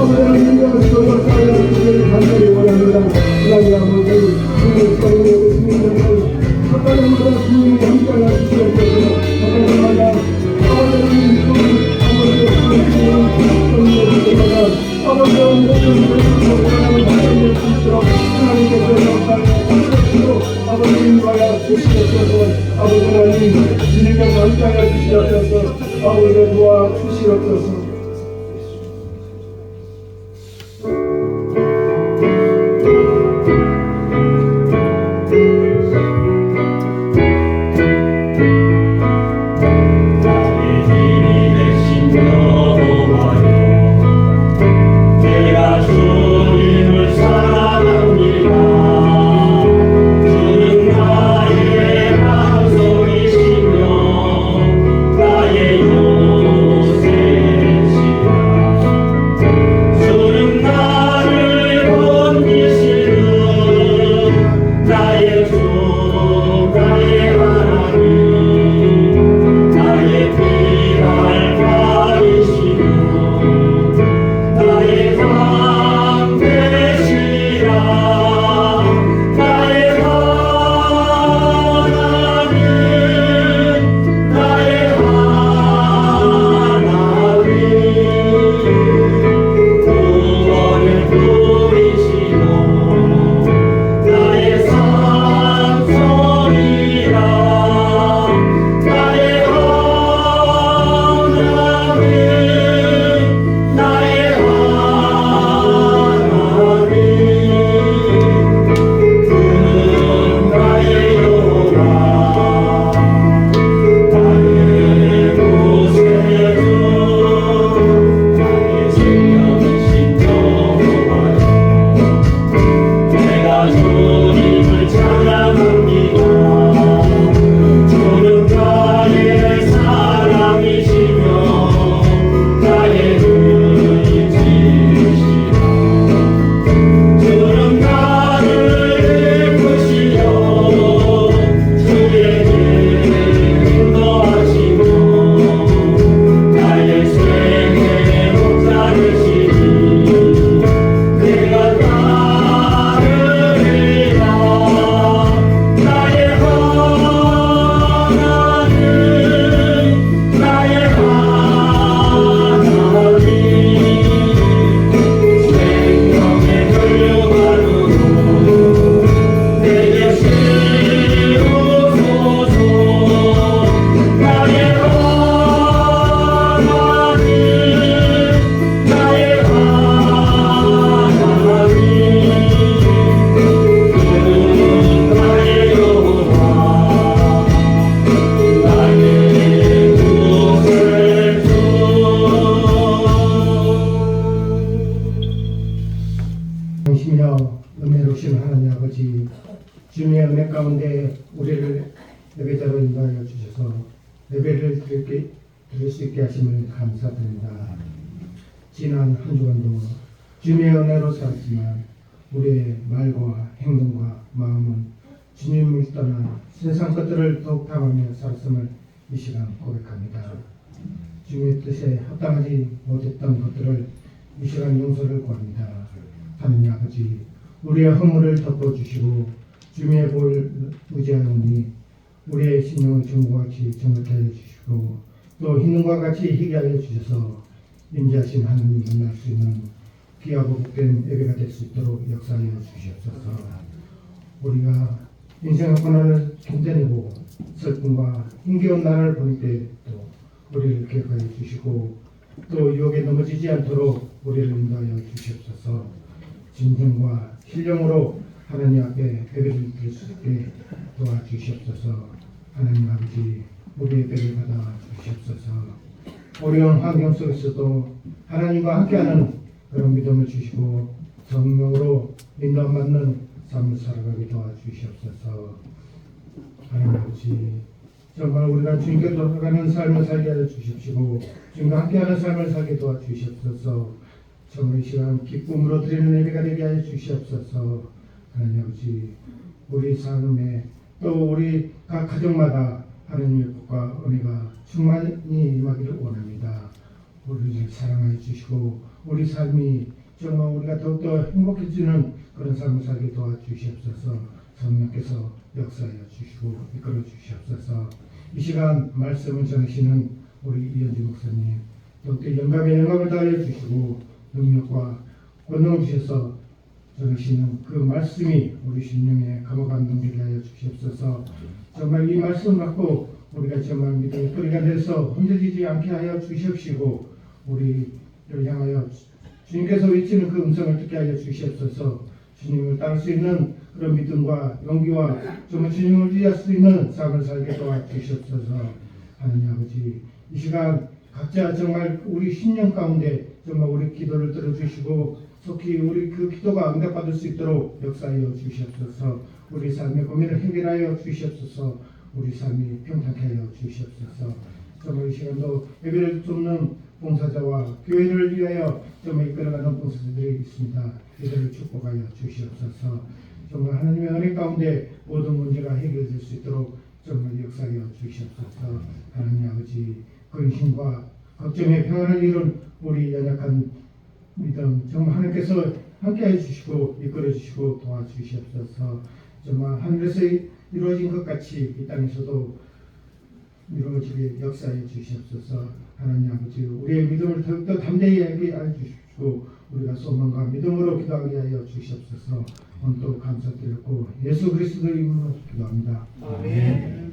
아버지 하나님 주셔서 살아주시기를 간절히 원합니다. 하나님 아버지 주님 사랑하고 주님을 하나님마다 주님이 함께하여 주시옵소서. 하나님마다 아버지 아버지의 모든 것을 원하는 하나님의 뜻으로 하나님께서 역사하시고 아버지님과야 주시옵소서. 아버지 하나님 주님과 함께하여 주시옵소서. 아버지를 도와 주시옵소서. 당신이여 은혜로우신 하나님 아버지, 주님의 은혜 가운데 우리를 예배자로 인도하여 주셔서 예배를 드릴 수 있게 하심을 감사드립니다. 지난 한 주간도 주님의 은혜로 살았지만 우리의 말과 행동과 마음은 주님을 떠나 세상 것들을 더욱 탐하며 살았음을 이 시간 고백합니다. 주님의 뜻에 합당하지 못했던 것들을 이 시간 용서를 구합니다. 하느님 아버지, 우리의 허물을 덮어주시고 주님의 보혈을 의지하노니 우리의 신령을 정과 같이 정확히 하여 주시고 또 흰눈과 같이 희게 하여 주셔서 임재하신 하나님 만날 수 있는 귀하고 복된 예배가 될 수 있도록 역사하여 주시옵소서. 우리가 인생의 고난을 견뎌내고 슬픔과 힘겨운 날을 보낼 때도 우리를 기억하여 주시고 또 유혹에 넘어지지 않도록 우리를 인도하여 주시옵소서. 진정과 신령으로 하나님 앞에 예배를 드릴 수 있게 도와주시옵소서. 하나님 아버지, 우리의 예배를 받아 주시옵소서. 어려운 환경 속에서도 하나님과 함께하는 그런 믿음을 주시고 성령으로 인도받는 삶을 살아가게 도와주시옵소서. 하나님 아버지, 정말 우리가 주님께 돌아가는 삶을 살게 하여 주십시고 주님과 함께하는 삶을 살게 도와주시옵소서. 정말 이 시간 기쁨으로 드리는 예배가 되게 하여 주시옵소서. 하나님 아버지, 우리 삶에 또 우리 각 가정마다 하나님의 복과 은혜가 충만히 임하기를 원합니다. 우리를 사랑해 주시고 우리 삶이 정말 우리가 더욱더 행복해지는 그런 삶을 살게 도와주시옵소서. 성령께서 역사하여 주시고 이끌어 주시옵소서. 이 시간 말씀을 전하시는 우리 이현주 목사님 더욱더 영감을 더하여 주시고 능력과 권능을 주셔서 전하시는 그 말씀이 우리 심령에 감옥한 넘기게 하여 주시옵소서. 정말 이 말씀 갖고 우리가 정말 믿음의 뿌리가 돼서 흔들리지 않게 하여 주시옵시고 우리를 향하여 주님께서 외치는 그 음성을 듣게 하여 주시옵소서. 주님을 따를 수 있는 그런 믿음과 용기와 정말 주님을 의지할 수 있는 삶을 살게 도와주시옵소서. 하나님 아버지 이 시간 각자 정말 우리 심령 가운데 정말 우리 기도를 들어주시고 속히 우리 그 기도가 응답받을 수 있도록 역사하여 주시옵소서. 우리 삶의 고민을 해결하여 주시옵소서. 우리 삶이 평탄케 하여 주시옵소서. 정말 이 시간도 예배를 돕는 봉사자와 교회를 위하여 정말 이끌어가는 봉사자들이 있습니다. 이들을 축복하여 주시옵소서. 정말 하나님의 은혜 가운데 모든 문제가 해결될 수 있도록 정말 역사하여 주시옵소서. 하나님 아버지 근심과 걱정의 평안을 이룬 우리 연약한 믿음 정말 하나님께서 함께해 주시고 이끌어 주시고 도와주시옵소서. 정말 하늘에서 이루어진 것 같이 이 땅에서도 이루어지게 역사해 주시옵소서. 하나님 아버지 우리의 믿음을 더욱더 담대히 하게 하여 주시고 우리가 소망과 믿음으로 기도하게 하여 주시옵소서. 오늘 또 감사드렸고 예수 그리스도의 이름으로 기도합니다. 아멘.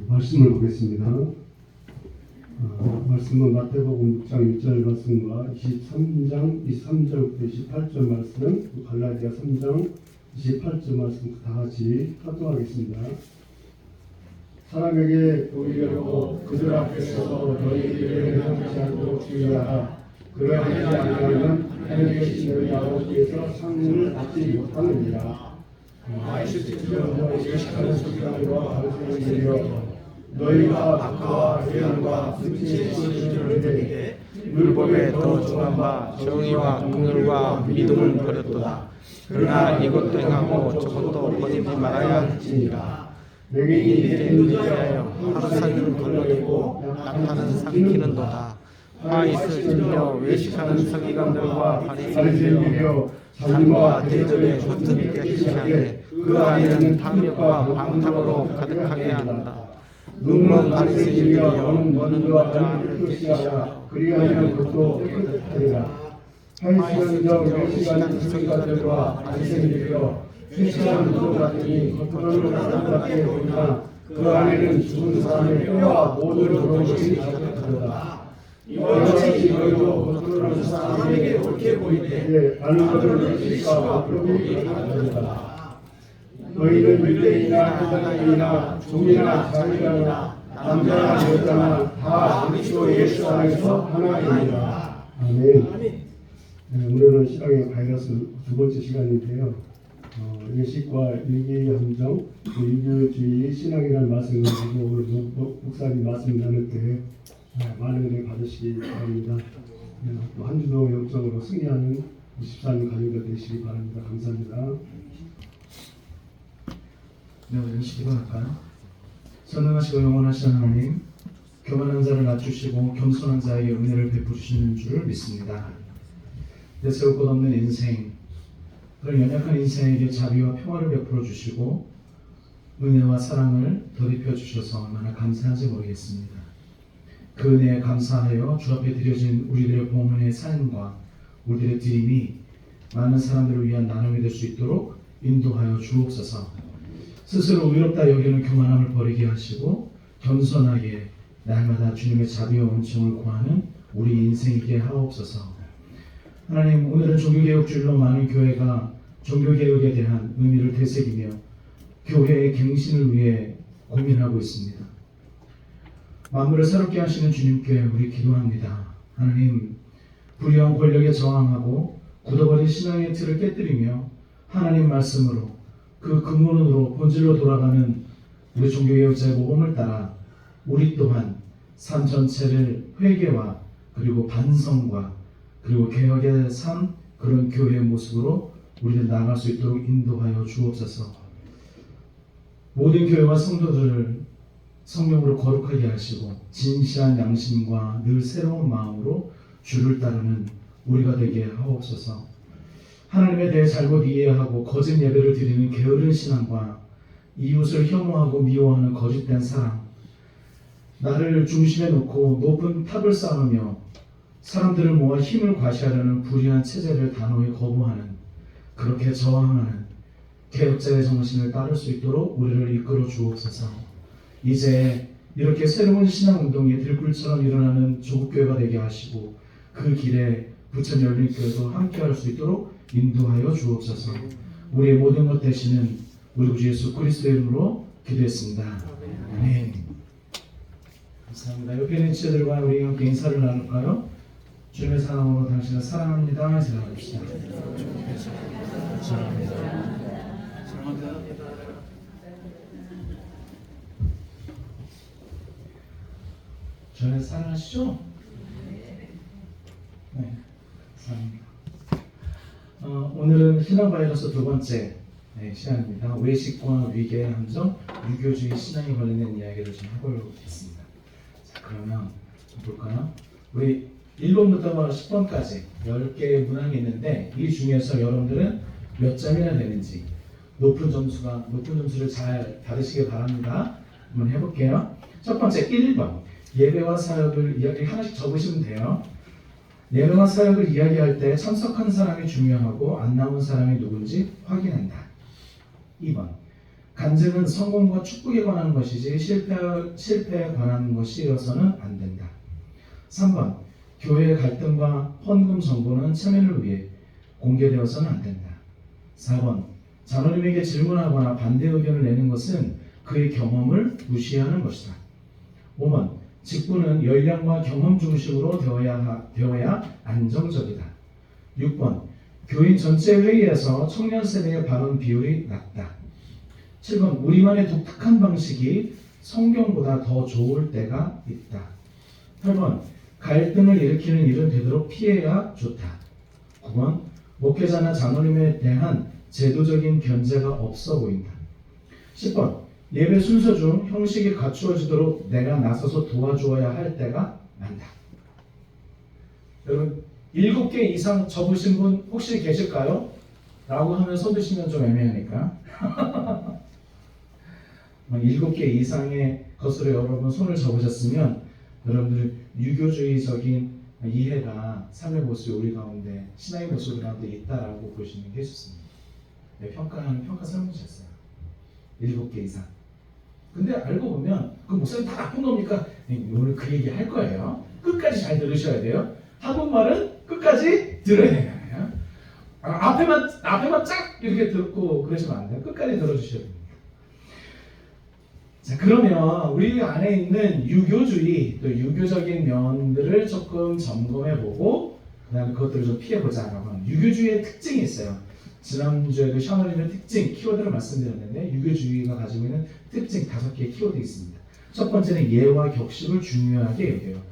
말씀을 보겠습니다. 말씀은 마태복음 6장 1절 말씀과 23장 23절부터 28절 말씀, 갈라디아 3장 28절 말씀 다 같이 합독하겠습니다. 사람에게 보이려고 그들 앞에 서서 너희 일을 행하지 않도록 주의하라. 그러하지 아니하면 하늘에 계신 너희 아버지께서 상을 받지 못하느니라. 아이스티처럼 예식하는 소리가 바르세인이여 너희가 박하와 회양과 승치의 시주를 들이되 율법에 더 중한 바 정의와 긍휼과 믿음을 버렸도다. 그러나 이것도 행하고 저것도 버리지 말아야 할지니라. 내게 이르기를 위하여 하루살이를 걸러내고 낙타는 삼키는도다. 화 있을 들려 외식하는 서기관들과 바리새인들이여 잔과 대접에 겉은 깨끗하게 그 안에는 탐욕과 방탕으로 가득하게 한다. 눈먼 바리새인들이여 너는 너를 표시하라. 그리하면 그것도 깨끗하리라. 한 시간이며 몇 시간 서기관들과 바리새인들이여 휘시한 것 같으니 겉으로는 아름답게 보이나 그 안에는 죽은 사람의 뼈와 모든 것이 가득하다. 이와 같이 너희도 겉으로는 사람에게 옳게 보이되 아는 것을 믿으시까 앞으로 가득하다. 너희는 유대인이나 헬라인이나 종이나 자유자나 남자나 여자나 다 그리스도 예수 안에서 하나이니라. 아멘. 오늘은 신앙의 바이러스 두 번째 시간인데요. 예식과 일기의 함정, 유교주의 신앙이라는 말씀을 가지고 오늘 목사님 말씀 나눌 때 많은 은혜 받으시기 바랍니다. 또 한 주도 영적으로 승리하는 24년 가족들 되시기 바랍니다. 감사합니다. 네, 우리 연식 기도할까요? 선능하시고 영원하신 하나님, 교만한 자를 낮추시고 겸손한 자에게 은혜를 베푸시는 줄 믿습니다. 내세울 것 없는 인생, 그런 연약한 인생에게 자비와 평화를 베풀어 주시고 은혜와 사랑을 더입혀 주셔서 얼마나 감사한지 모르겠습니다. 그 은혜에 감사하여 주 앞에 드려진 우리들의 봉헌의 삶과 우리들의 드림이 많은 사람들을 위한 나눔이 될 수 있도록 인도하여 주옵소서. 스스로 의롭다 여기는 교만함을 버리게 하시고 겸손하게 날마다 주님의 자비와 은총을 구하는 우리 인생이게 하옵소서. 하나님, 오늘은 종교개혁주의로 많은 교회가 종교개혁에 대한 의미를 되새기며 교회의 갱신을 위해 고민하고 있습니다. 만물을 새롭게 하시는 주님께 우리 기도합니다. 하나님, 불의한 권력에 저항하고 굳어버린 신앙의 틀을 깨뜨리며 하나님 말씀으로 그 근본으로 본질로 돌아가는 우리 종교개혁자의 모범을 따라 우리 또한 삶 전체를 회개와 그리고 반성과 그리고 개혁의 삶, 그런 교회의 모습으로 우리를 나아갈 수 있도록 인도하여 주옵소서. 모든 교회와 성도들을 성령으로 거룩하게 하시고 진실한 양심과 늘 새로운 마음으로 주를 따르는 우리가 되게 하옵소서. 하나님에 대해 잘못 이해하고 거짓 예배를 드리는 게으른 신앙과 이웃을 혐오하고 미워하는 거짓된 사랑, 나를 중심에 놓고 높은 탑을 쌓으며 사람들을 모아 힘을 과시하려는 불의한 체제를 단호히 거부하는, 그렇게 저항하는 개혁자의 정신을 따를 수 있도록 우리를 이끌어 주옵소서. 이제 이렇게 새로운 신앙운동이 들불처럼 일어나는 조국교회가 되게 하시고 그 길에 부천 열린교회도 함께할 수 있도록 인도하여 주옵소서. 우리의 모든 것 되시는 우리 구 예수 그리스도의 이름으로 기도했습니다. 아멘. 감사합니다. 옆에 있는 지체들과 우리 함께 인사를 나눌까요? 주님의 사랑으로 당신을 사랑합니다. 생각합시다. 사랑합니다. 저를 사랑하시죠? 네, 감사합니다. 오늘은 신앙 바이러스 두 번째 시간입니다. 외식과 위계 함정, 유교주의 신앙에 관련된 이야기를 좀 해보겠습니다. 자, 그러면 볼까요? 우리 1번부터 10번까지 10개의 문항이 있는데 이 중에서 여러분들은 몇 점이나 되는지 높은 점수를 잘 받으시길 바랍니다. 한번 해볼게요. 첫 번째 1번 예배와 사역을 이야기 하나씩 적으시면 돼요. 예배와 사역을 이야기할 때 참석한 사람이 중요하고 안 나온 사람이 누군지 확인한다. 2번 간증은 성공과 축복에 관한 것이지 실패에 관한 것이어서는 안 된다. 3번 교회의 갈등과 헌금 정보는 체면을 위해 공개되어서는 안 된다. 4번 장로님에게 질문하거나 반대 의견을 내는 것은 그의 경험을 무시하는 것이다. 5번 직분은 연령과 경험 중심으로 되어야 안정적이다. 6번 교인 전체 회의에서 청년 세대의 발언 비율이 낮다. 7번 우리만의 독특한 방식이 성경보다 더 좋을 때가 있다. 8번 갈등을 일으키는 일은 되도록 피해야 좋다. 9번 목회자나 장로님에 대한 제도적인 견제가 없어 보인다. 10번 예배 순서 중 형식이 갖추어지도록 내가 나서서 도와주어야 할 때가 많다. 여러분 7개 이상 접으신 분 혹시 계실까요? 라고 하면 손 드시면 좀 애매하니까 7개 이상의 것으로 여러분 손을 접으셨으면 여러분들 유교주의적인 이해가 삶의 모습이 우리 가운데 신앙의 모습 가운데 있다라고 보시는 게 좋습니다. 네, 평가하는 평가 설문이셨어요. 7개 이상. 근데 알고 보면 그 목사님 다 나쁜 겁니까? 오늘 그 얘기 할 거예요. 끝까지 잘 들으셔야 돼요. 한국말은 끝까지 들어야 되잖아요. 앞에만 쫙 이렇게 듣고 그러시면 안 돼요. 끝까지 들어주셔야 됩니다. 자, 그러면 우리 안에 있는 유교주의, 또 유교적인 면들을 조금 점검해보고 그 다음에 그것들을 좀 피해보자라고 하는 유교주의의 특징이 있어요. 지난주에도 샤머님의 특징, 키워드를 말씀드렸는데 유교주의가 가지고 있는 특징 5개의 키워드가 있습니다. 첫 번째는 예와 격식을 중요하게 여겨요.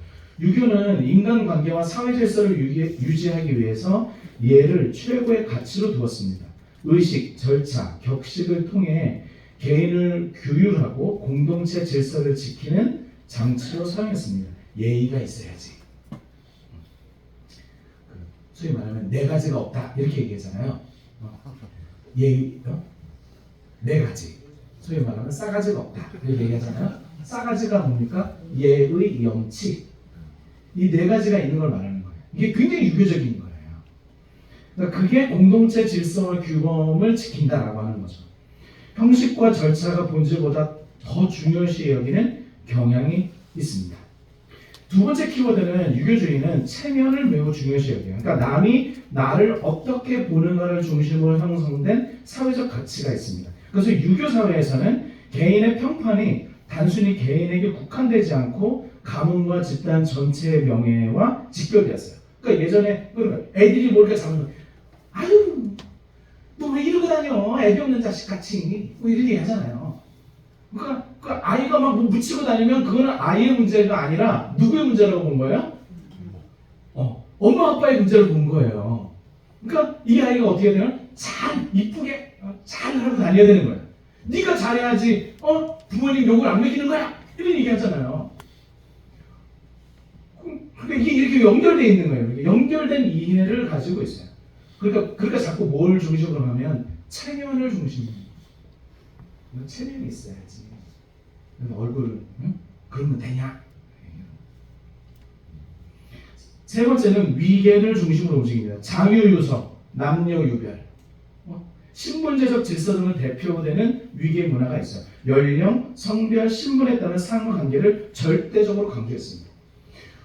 유교는 인간관계와 사회질서를 유지하기 위해서 예를 최고의 가치로 두었습니다. 의식, 절차, 격식을 통해 개인을 규율하고 공동체 질서를 지키는 장치로 사용했습니다. 예의가 있어야지. 소위 말하면 네 가지가 없다 이렇게 얘기하잖아요. 예의, 네 가지. 소위 말하면 싸가지가 없다 이렇게 얘기하잖아요. 싸가지가 뭡니까? 예의, 영치. 이 네 가지가 있는 걸 말하는 거예요. 이게 굉장히 유교적인 거예요. 그러니까 그게 공동체 질서와 규범을 지킨다라고 하는 거죠. 형식과 절차가 본질보다 더 중요시 여기는 경향이 있습니다. 두 번째 키워드는 유교주의는 체면을 매우 중요시 여겨요. 그러니까 남이 나를 어떻게 보는가를 중심으로 형성된 사회적 가치가 있습니다. 그래서 유교 사회에서는 개인의 평판이 단순히 개인에게 국한되지 않고 가문과 집단 전체의 명예와 직결되었어요. 그러니까 예전에 애들이 뭘 이렇게 잡으면 아유 너 왜 이러고 다녀? 애기 없는 자식 같이 뭐 이렇게 하잖아요. 그러니까 그 아이가 막 묻히고 다니면 그거는 아이의 문제가 아니라 누구의 문제라고 본 거예요? 엄마 아빠의 문제를 본 거예요. 그러니까 이 아이가 어떻게 되면 잘 이쁘게 잘 하고 다녀야 되는 거예요. 네가 잘해야지 부모님 욕을 안 먹이는 거야 이런 얘기 하잖아요. 그러니까 이게 이렇게 연결되어 있는 거예요. 연결된 이해를 가지고 있어요. 그러니까 자꾸 뭘 중심으로 하면 체면을 중심으로. 체면이 있어야지. 얼굴 그러면 되냐? 세 번째는 위계를 중심으로 움직입니다. 장유유서, 남녀유별, 신분제적 질서 등을 대표되는 위계 문화가 있어요. 연령, 성별, 신분에 따른 상호관계를 절대적으로 강조했습니다.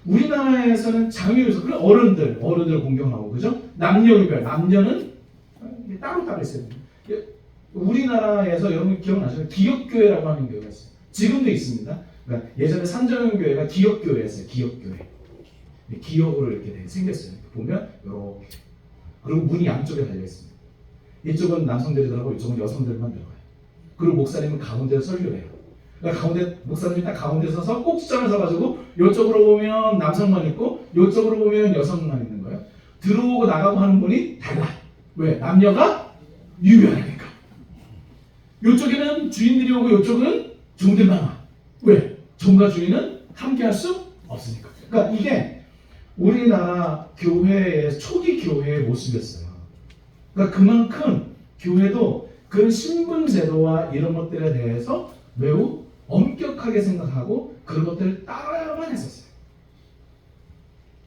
우리나라에서는 장유유서, 그래 어른들 공경하고 그죠? 남녀유별, 남녀는 따로 있어요. 우리나라에서 여러분 기억나시죠? 기업교회라고 하는 교회가 있어요. 지금도 있습니다. 그러니까 예전에 산정교회가 기업교회였어요. 기업교회. 기업으로 이렇게 생겼어요. 보면 이렇게. 그리고 문이 양쪽에 달려 있습니다. 이쪽은 남성들이 들어가고 이쪽은 여성들만 들어가요. 그리고 목사님은 가운데서 설교를 해요. 그러니까 목사님이 딱 가운데 서서 꼭지점에 서가지고 이쪽으로 보면 남성만 있고 이쪽으로 보면 여성만 있는 거예요. 들어오고 나가고 하는 분이 달라. 왜? 남녀가 유별하니까. 이쪽에는 주인들이 오고 이쪽은 종들만 와. 왜? 종과 주인은 함께 할 수 없으니까. 그러니까 이게 우리나라 교회의 초기 교회의 모습이었어요. 그러니까 그만큼 교회도 그 신분 제도와 이런 것들에 대해서 매우 엄격하게 생각하고 그런 것들을 따라야만 했었어요.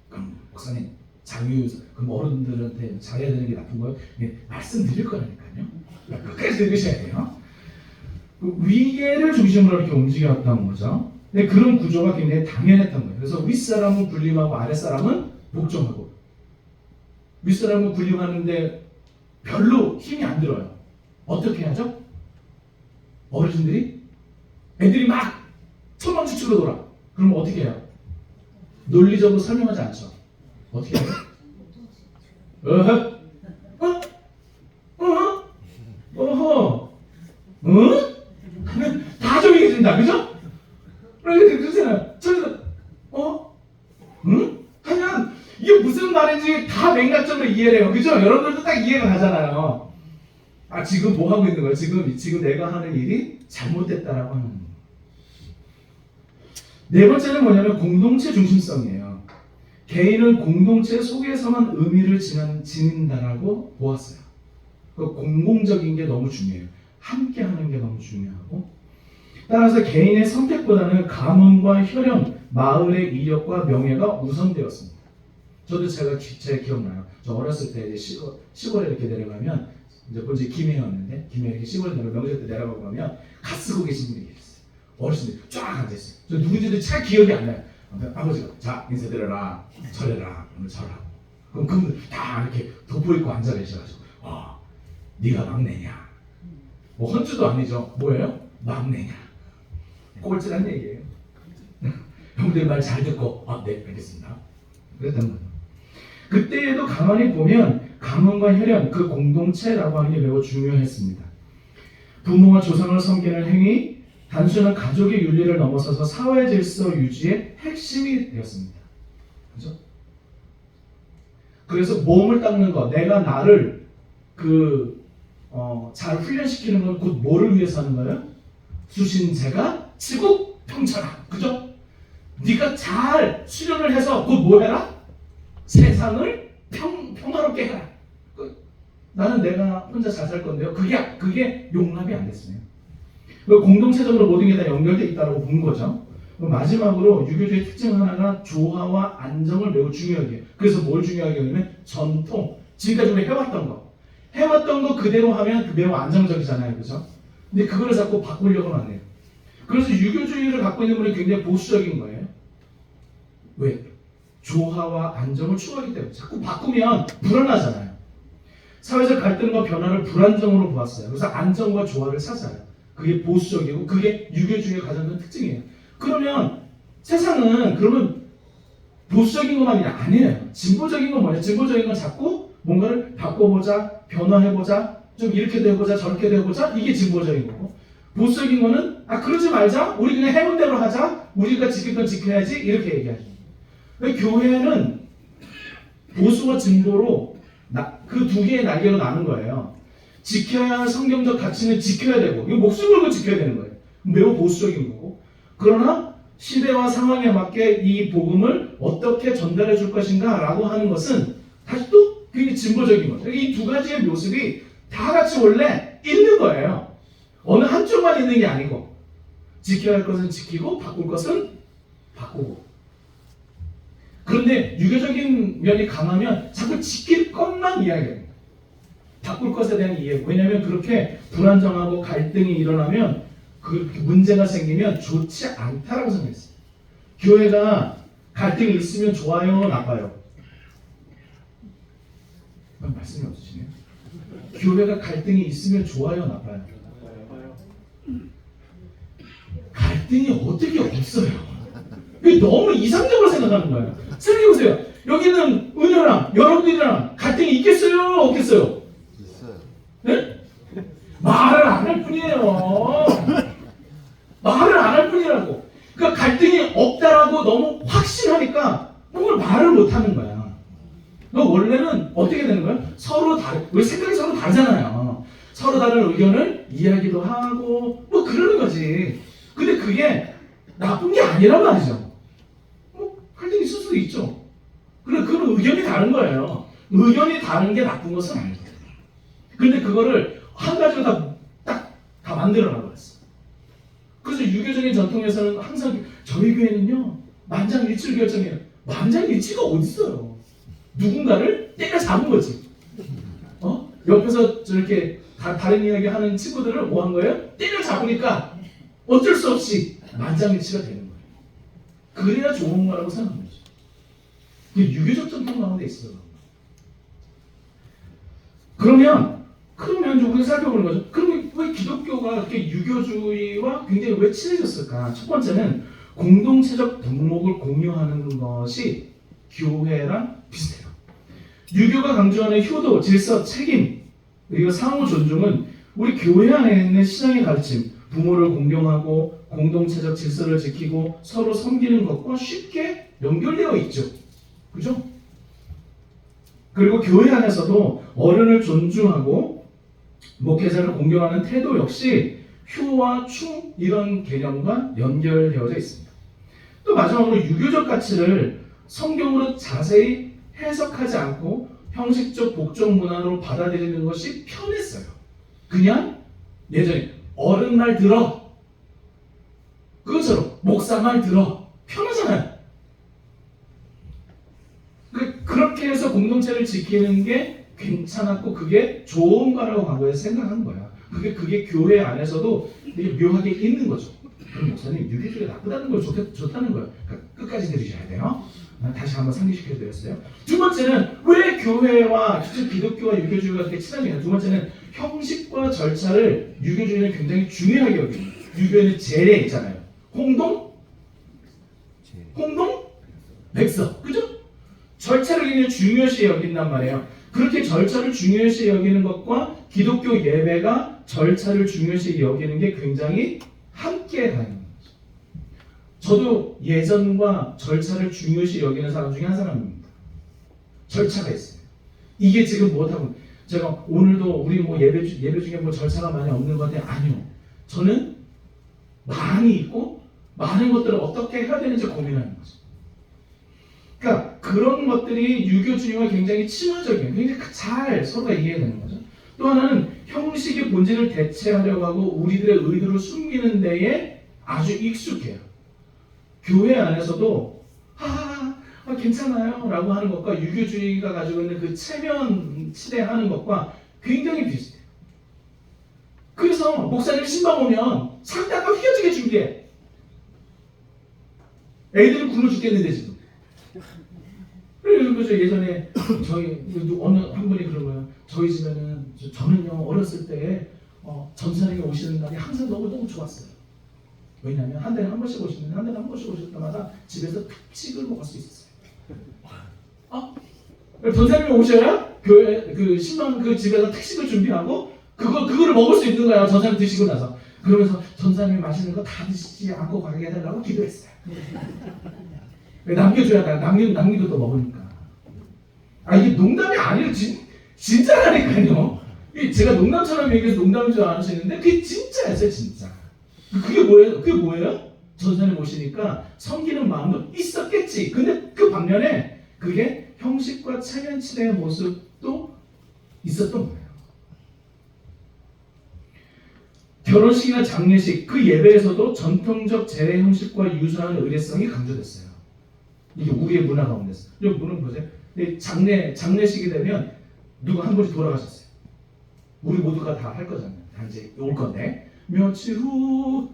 그럼 목사님 장유유서 그럼 어른들한테 잘해야 되는 게 나쁜 거예요? 네, 말씀드릴 거라니까요. 끝까지 들으셔야 돼요. 위계를 중심으로 이렇게 움직여왔다는 거죠. 근데 그런 구조가 굉장히 당연했던 거예요. 그래서 윗사람은 군림하고 아랫사람은 복종하고, 윗사람은 군림하는데 별로 힘이 안 들어요. 어떻게 하죠? 어르신들이 애들이 막 천방지축으로 돌아. 그러면 어떻게 해요? 논리적으로 설명하지 않죠. 어떻게 해요? 다 조용해진다, 그죠? 그러잖아요. 저기서 하면 이게 무슨 말인지 다 맥락적으로 이해를 해요, 그죠? 여러분들도 딱 이해가 가잖아요. 지금 뭐 하고 있는 거야? 지금 내가 하는 일이 잘못됐다라고 하는 거예요. 네 번째는 뭐냐면 공동체 중심성이에요. 개인은 공동체 속에서만 의미를 지닌다라고 보았어요. 그 공공적인 게 너무 중요해요. 함께 하는 게 너무 중요하고, 따라서 개인의 선택보다는 가문과 혈연, 마을의 이력과 명예가 우선되었습니다. 저도 제 기억나요. 저 어렸을 때 이제 시골에 이렇게 내려가면 이제 본지 김해였는데 김해 이렇게 시골에 명절 때 내려가고 그러면 갓 쓰고 계신 분이 계셨어요. 어르신들이 쫙 앉아있어요. 저 누군지도 잘 기억이 안 나요. 아버지가 자 인사드려라, 절해라, 오늘 절하고. 그럼 그분들 다 이렇게 돋보이고 앉아 계셔가지고 네가 막내냐? 뭐 헌주도 아니죠. 뭐예요? 막내냐? 꼴찌란 얘기예요. 형들 말 잘 듣고 네 알겠습니다. 그랬던 거예요. 그때에도 가만히 보면 가문과 혈연, 그 공동체라고 하는 게 매우 중요했습니다. 부모와 조상을 섬기는 행위, 단순한 가족의 윤리를 넘어서서 사회 질서 유지의 핵심이 되었습니다. 그죠? 그래서 몸을 닦는 것, 내가 나를 잘 훈련시키는 건 곧 뭐를 위해서 하는 거예요? 수신제가 치국 평천하. 그죠? 네가 잘 수련을 해서 곧 뭐 해라? 세상을 평화롭게 해라. 나는 내가 혼자 잘 살 건데요. 그게 용납이 안 됐어요. 공동체적으로 모든 게 다 연결되어 있다고 본 거죠. 마지막으로 유교주의 특징 하나가 조화와 안정을 매우 중요하게 해요. 그래서 뭘 중요하게 하냐면 전통, 지금까지 우리 해왔던 거 그대로 하면 매우 안정적이잖아요. 그죠? 근데 그거를 자꾸 바꾸려고는 안 해요. 그래서 유교주의를 갖고 있는 분이 굉장히 보수적인 거예요. 왜? 조화와 안정을 추구하기 때문에. 자꾸 바꾸면 불안하잖아요. 사회적 갈등과 변화를 불안정으로 보았어요. 그래서 안정과 조화를 찾아요. 그게 보수적이고 그게 유교주의의 가장 큰 특징이에요. 그러면 세상은 그러면 보수적인 것만이 아니에요. 진보적인 건 뭐냐? 진보적인 건 자꾸 뭔가를 바꿔보자, 변화해보자, 좀 이렇게도 해보자, 저렇게도 해보자. 이게 진보적인 거고, 보수적인 거는 그러지 말자. 우리 그냥 해본 대로 하자. 우리가 지킬 건 지켜야지. 이렇게 얘기하죠. 근데 교회는 보수와 진보로 그 두 개의 날개로 나눈 거예요. 지켜야 할 성경적 가치는 지켜야 되고 이거 목숨 걸고 지켜야 되는 거예요. 매우 보수적인 거고. 그러나 시대와 상황에 맞게 이 복음을 어떻게 전달해 줄 것인가 라고 하는 것은 다시 또 굉장히 진보적인 거죠. 이 두 가지의 모습이 다 같이 원래 있는 거예요. 어느 한쪽만 있는 게 아니고 지켜야 할 것은 지키고 바꿀 것은 바꾸고. 그런데 유교적인 면이 강하면 자꾸 지킬 것만 이야기해요. 바꿀 것에 대한 이해. 왜냐하면 그렇게 불안정하고 갈등이 일어나면 그 문제가 생기면 좋지 않다라고 생각했어요. 교회가 갈등이 있으면 좋아요, 나빠요? 말씀이 없으시네요. 교회가 갈등이 있으면 좋아요, 나빠요? 갈등이 어떻게 없어요? 이게 너무 이상적으로 생각하는 거예요. 생각해보세요. 여기는 은혜랑 여러분들이랑 갈등이 있겠어요? 없겠어요? 있어요. 네? 말을 안 할 뿐이에요. 말을 안 할 뿐이라고. 그러니까 갈등이 없다라고 너무 확신하니까 그걸 말을 못 하는 거야. 원래는 어떻게 되는 거야? 우리 생각이 서로 다르잖아요. 서로 다른 의견을 이야기도 하고 뭐 그러는 거지. 근데 그게 나쁜 게 아니란 말이죠. 갈등이 있을 수도 있죠. 그래, 그건 의견이 다른 거예요. 의견이 다른 게 나쁜 것은 아니에요. 근데 그거를 한 가지로 다 만들어라고 했어. 그래서 유교적인 전통에서는 항상 저희 교회는요 만장일치를 결정해요. 만장일치가 어디 있어요? 누군가를 때려잡은 거지. 옆에서 저렇게 다른 이야기 하는 친구들을 뭐 한 거예요? 때려잡으니까 어쩔 수 없이 만장일치가 되는 거예요. 그래야 좋은 거라고 생각하는 거죠. 그게 유교적 전통 가운데 있어요. 그러면 우리가 살펴보는 거죠. 그럼 왜 기독교가 이렇게 유교주의와 굉장히 왜 친해졌을까? 첫 번째는 공동체적 덕목을 공유하는 것이 교회랑 비슷해요. 유교가 강조하는 효도, 질서, 책임, 그리고 상호 존중은 우리 교회 안에 있는 신앙의 가르침, 부모를 공경하고 공동체적 질서를 지키고 서로 섬기는 것과 쉽게 연결되어 있죠. 그죠? 그리고 교회 안에서도 어른을 존중하고 목회자를 공경하는 태도 역시 효와 충 이런 개념과 연결되어져 있습니다. 또 마지막으로 유교적 가치를 성경으로 자세히 해석하지 않고 형식적 복종 문화로 받아들이는 것이 편했어요. 그냥 예전에 어른 말 들어, 그것처럼 목사 말 들어, 편하잖아요. 그렇게 해서 공동체를 지키는 게 괜찮았고 그게 좋은 거라고 과거에 생각한 거야. 그게 교회 안에서도 되게 묘하게 있는 거죠. 그럼 목사님 유교주의가 나쁘다는 걸 좋다는 거예요. 그러니까 끝까지 들으셔야 돼요. 다시 한번 상기시켜드렸어요. 두 번째는 왜 교회와 기독교와 유교주의가 그렇게 친하냐. 두 번째는 형식과 절차를 유교주의는 굉장히 중요하게 여깁니다. 유교에는 제례 있잖아요. 홍동, 백서, 그죠? 절차를 굉장히 중요시 여긴단 말이에요. 그렇게 절차를 중요시 여기는 것과 기독교 예배가 절차를 중요시 여기는 게 굉장히 함께 가는 거죠. 저도 예전과 절차를 중요시 여기는 사람 중에 한 사람입니다. 절차가 있어요. 이게 지금 못하고 제가 오늘도 우리 뭐 예배 중에 뭐 절차가 많이 없는 것 같아요. 아니요. 저는 많이 있고 많은 것들을 어떻게 해야 되는지 고민하는 거죠. 그러니까 그런 것들이 유교주의와 굉장히 친화적이에요. 굉장히 잘 서로가 이해되는 거죠. 또 하나는 형식의 본질을 대체하려고 하고 우리들의 의도를 숨기는 데에 아주 익숙해요. 교회 안에서도 괜찮아요 라고 하는 것과 유교주의가 가지고 있는 그 체면 치대하는 것과 굉장히 비슷해요. 그래서 목사님 신방 오면 상다가 휘어지게 준비해. 애들은 굶어 죽겠는데 지금. 그래서 예전에 저희 어느 한 분이 그런 거예요. 저희 집에는 저는요 어렸을 때 전사님이 오시는 날이 항상 너무 좋았어요. 왜냐하면 한 달에 한 번씩 오시는데 한 달에 한 번씩 오실 때마다 집에서 특식을 먹을 수 있었어요. 전사님이 오셔야 교회 그 신방 그 집에서 특식을 준비하고 그거를 먹을 수 있는 거예요. 전사님 드시고 나서. 그러면서 전사님이 맛있는 거 다 드시지 않고 가게 해달라고 기도했어요. 남겨줘야 돼. 남기고 또 먹으니까. 이게 농담이 아니에요. 진짜라니까요. 제가 농담처럼 얘기해서 농담인 줄 아시는데 그게 진짜였어요, 진짜. 그게 뭐예요? 그게 뭐예요? 전사님 오시니까 섬기는 마음도 있었겠지. 근데 그 반면에 그게 형식과 체면치레의 모습도 있었던 거예요. 결혼식이나 장례식 그 예배에서도 전통적 재래 형식과 유사한 의례성이 강조됐어요. 이게 우리의 문화 가운데서. 여기 문은 보세요. 장례식이 되면 누가 한 분이 돌아가셨어요. 우리 모두가 다 할 거잖아요. 다 이제 올 건데 며칠 후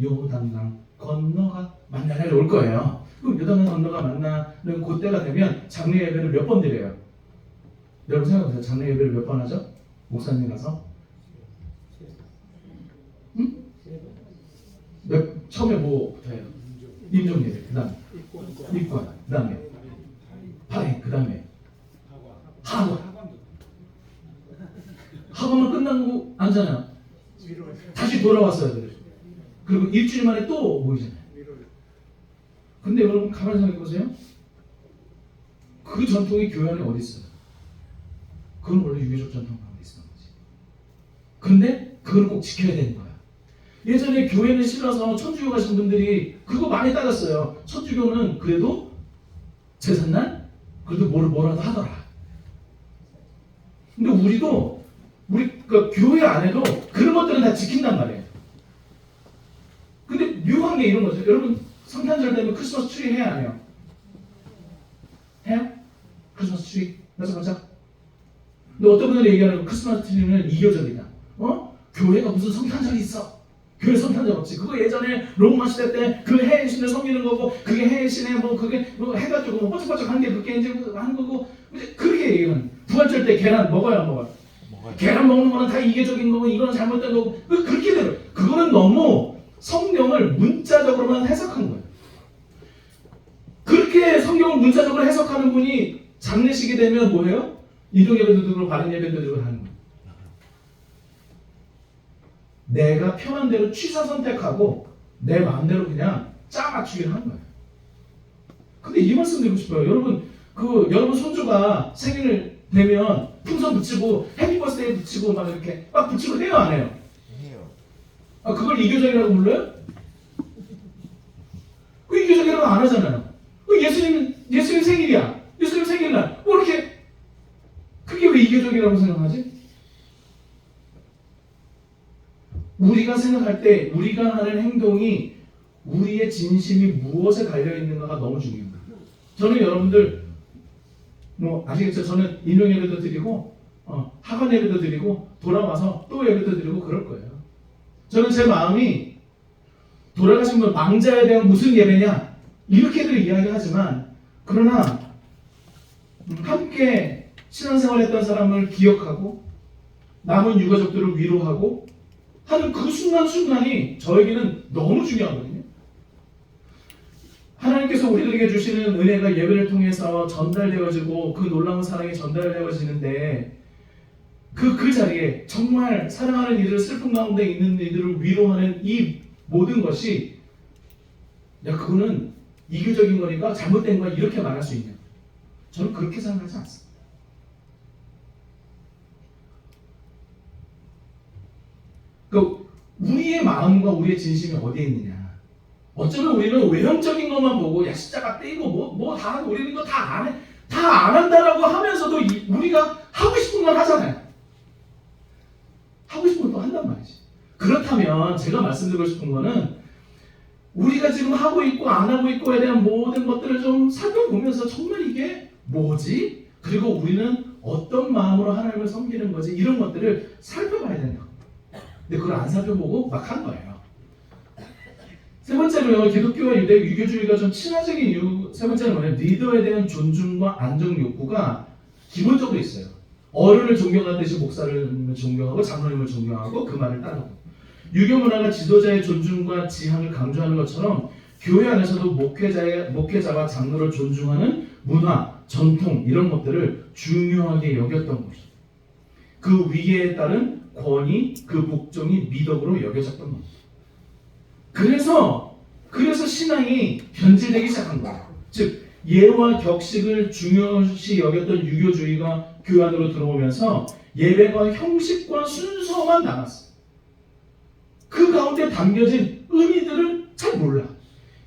요단강 건너가 만날 날이 올 거예요. 그럼 요단강 건너가 만나는 그때가 되면 장례 예배를 몇 번 드려요? 여러분 생각해보세요. 장례 예배를 몇 번 하죠? 목사님 가서? 응? 처음에 뭐부터 해요? 임종 예배, 그 다음에 입관, 그 다음에 발행, 그 다음에 학원만 끝나고 앉잖아요. 다시 돌아왔어야 돼요. 그리고 일주일 만에 또 모이잖아요. 근데 여러분 가만히 생각해보세요. 그 전통이 교회 안에 어디 있어요? 그건 원래 유교적 전통 가운데 있었던 거지. 근데 그걸 꼭 지켜야 되는 거야. 예전에 교회는 싫어서 천주교 가신 분들이 그거 많이 따졌어요. 천주교는 그래도 제삿날 그래도 뭐라도 하더라. 근데 우리 그 교회 안에도 그런 것들은 다 지킨단 말이에요. 근데 묘한 게 이런 거죠. 여러분 성탄절 되면 크리스마스 트리 해야 안 해요? 해요? 크리스마스 트리? 맞아. 근데 어떤 분들이 얘기하는 크리스마스 트리는 이교적이다. 교회가 무슨 성탄절이 있어? 교회 성탄절 없지. 그거 예전에 로마 시대 때 그 해의 신을 섬기는 거고 그게 해의 신에 그게 해가지고 뽀짝뽀짝 하는 게 그게 이제 하는 거고 그렇게 얘기하는. 부활절 때 계란 먹어요 안 먹어요? 계란 먹는 거는 다 이계적인 거고 이거는 잘못된 거고 그렇게 돼요. 그거는 너무 성경을 문자적으로만 해석한 거예요. 그렇게 성경을 문자적으로 해석하는 분이 장례식이 되면 뭐예요? 이동 예배도 드리고 바른 예배도 드리고 하는 거예요. 내가 편한 대로 취사 선택하고 내 마음대로 그냥 짜 맞추기를 하는 거예요. 근데 이 말씀 드리고 싶어요. 여러분 손주가 생일을 되면 풍선 붙이고 해피 버스데이 붙이고 막 이렇게 막 붙이고 해요 안 해요? 해요. 그걸 이교적이라고 불러요? 그 이교적이라고 안 하잖아요. 예수님 생일이야. 예수님 생일날 이렇게 그게 왜 이교적이라고 생각하지? 우리가 생각할 때 우리가 하는 행동이 우리의 진심이 무엇에 달려 있는가가 너무 중요합니다. 저는 여러분들 아시겠죠? 저는 인용 예배도 드리고 학원 예배도 드리고 돌아와서 또 예배도 드리고 그럴 거예요. 저는 제 마음이 돌아가신 분 망자에 대한 무슨 예배냐 이렇게들 이야기하지만 그러나 함께 신앙생활했던 사람을 기억하고 남은 유가족들을 위로하고 하는 그 순간순간이 저에게는 너무 중요하거든요. 하나님께서 우리들에게 주시는 은혜가 예배를 통해서 전달되어지고 그 놀라운 사랑이 전달되어지는데 그 자리에 정말 사랑하는 이들 슬픔 가운데 있는 이들을 위로하는 이 모든 것이 그거는 이교적인 거니까 잘못된 거야 이렇게 말할 수 있냐? 저는 그렇게 생각하지 않습니다. 우리의 마음과 우리의 진심이 어디에 있느냐? 어쩌면 우리는 외형적인 것만 보고 십자가 떼고 뭐 다 하고 우리는 이거 다 안 해, 다 안 한다라고 하면서도 우리가 하고 싶은 건 하잖아요. 하고 싶은 건 또 한단 말이지. 그렇다면 제가 말씀드리고 싶은 거는 우리가 지금 하고 있고 안 하고 있고에 대한 모든 것들을 좀 살펴보면서 정말 이게 뭐지? 그리고 우리는 어떤 마음으로 하나님을 섬기는 거지? 이런 것들을 살펴봐야 된다. 근데 그걸 안 살펴보고 막 한 거예요. 세 번째로요, 기독교와 유교주의가 좀 친화적인 이유, 세 번째는 뭐냐면 리더에 대한 존중과 안정 욕구가 기본적으로 있어요. 어른을 존경하듯이 목사를 존경하고 장로님을 존경하고 그 말을 따르고 유교 문화가 지도자의 존중과 지향을 강조하는 것처럼 교회 안에서도 목회자와 장로를 존중하는 문화, 전통 이런 것들을 중요하게 여겼던 것이죠. 그 위계에 따른 권위, 그 복종이 미덕으로 여겨졌던 겁니다. 그래서 신앙이 변질되기 시작한 거예요. 즉 예와 격식을 중요시 여겼던 유교주의가 교회 안으로 들어오면서 예배가 형식과 순서만 남았어요. 그 가운데 담겨진 의미들을 잘 몰라.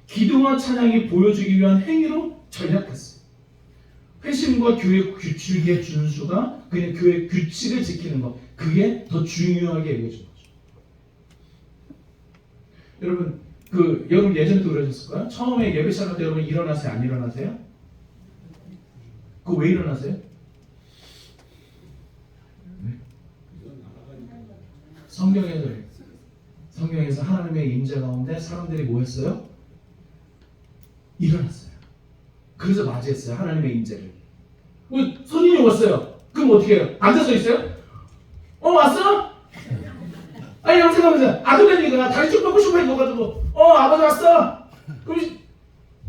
기도와 찬양이 보여주기 위한 행위로 전략했어요. 회심과 교회 규칙의 준수가 그냥 교회 규칙을 지키는 것, 그게 더 중요하게 여겨진 거죠. 여러분 예전에도 그러셨을 거예요. 처음에 예배 시작할 때 여러분 일어나세요? 안 일어나세요? 그거 왜 일어나세요? 네? 성경에서 하나님의 임재 가운데 사람들이 뭐 했어요? 일어났어요. 그래서 맞이했어요. 하나님의 임재를. 손님이 왔어요. 그럼 어떻게 해요? 앉아서 있어요? 왔어? 아니 형 생각해보세요. 아들내미가 다리 쭉 뻗고 쇼파에 누워가지고 아버지 왔어? 그럼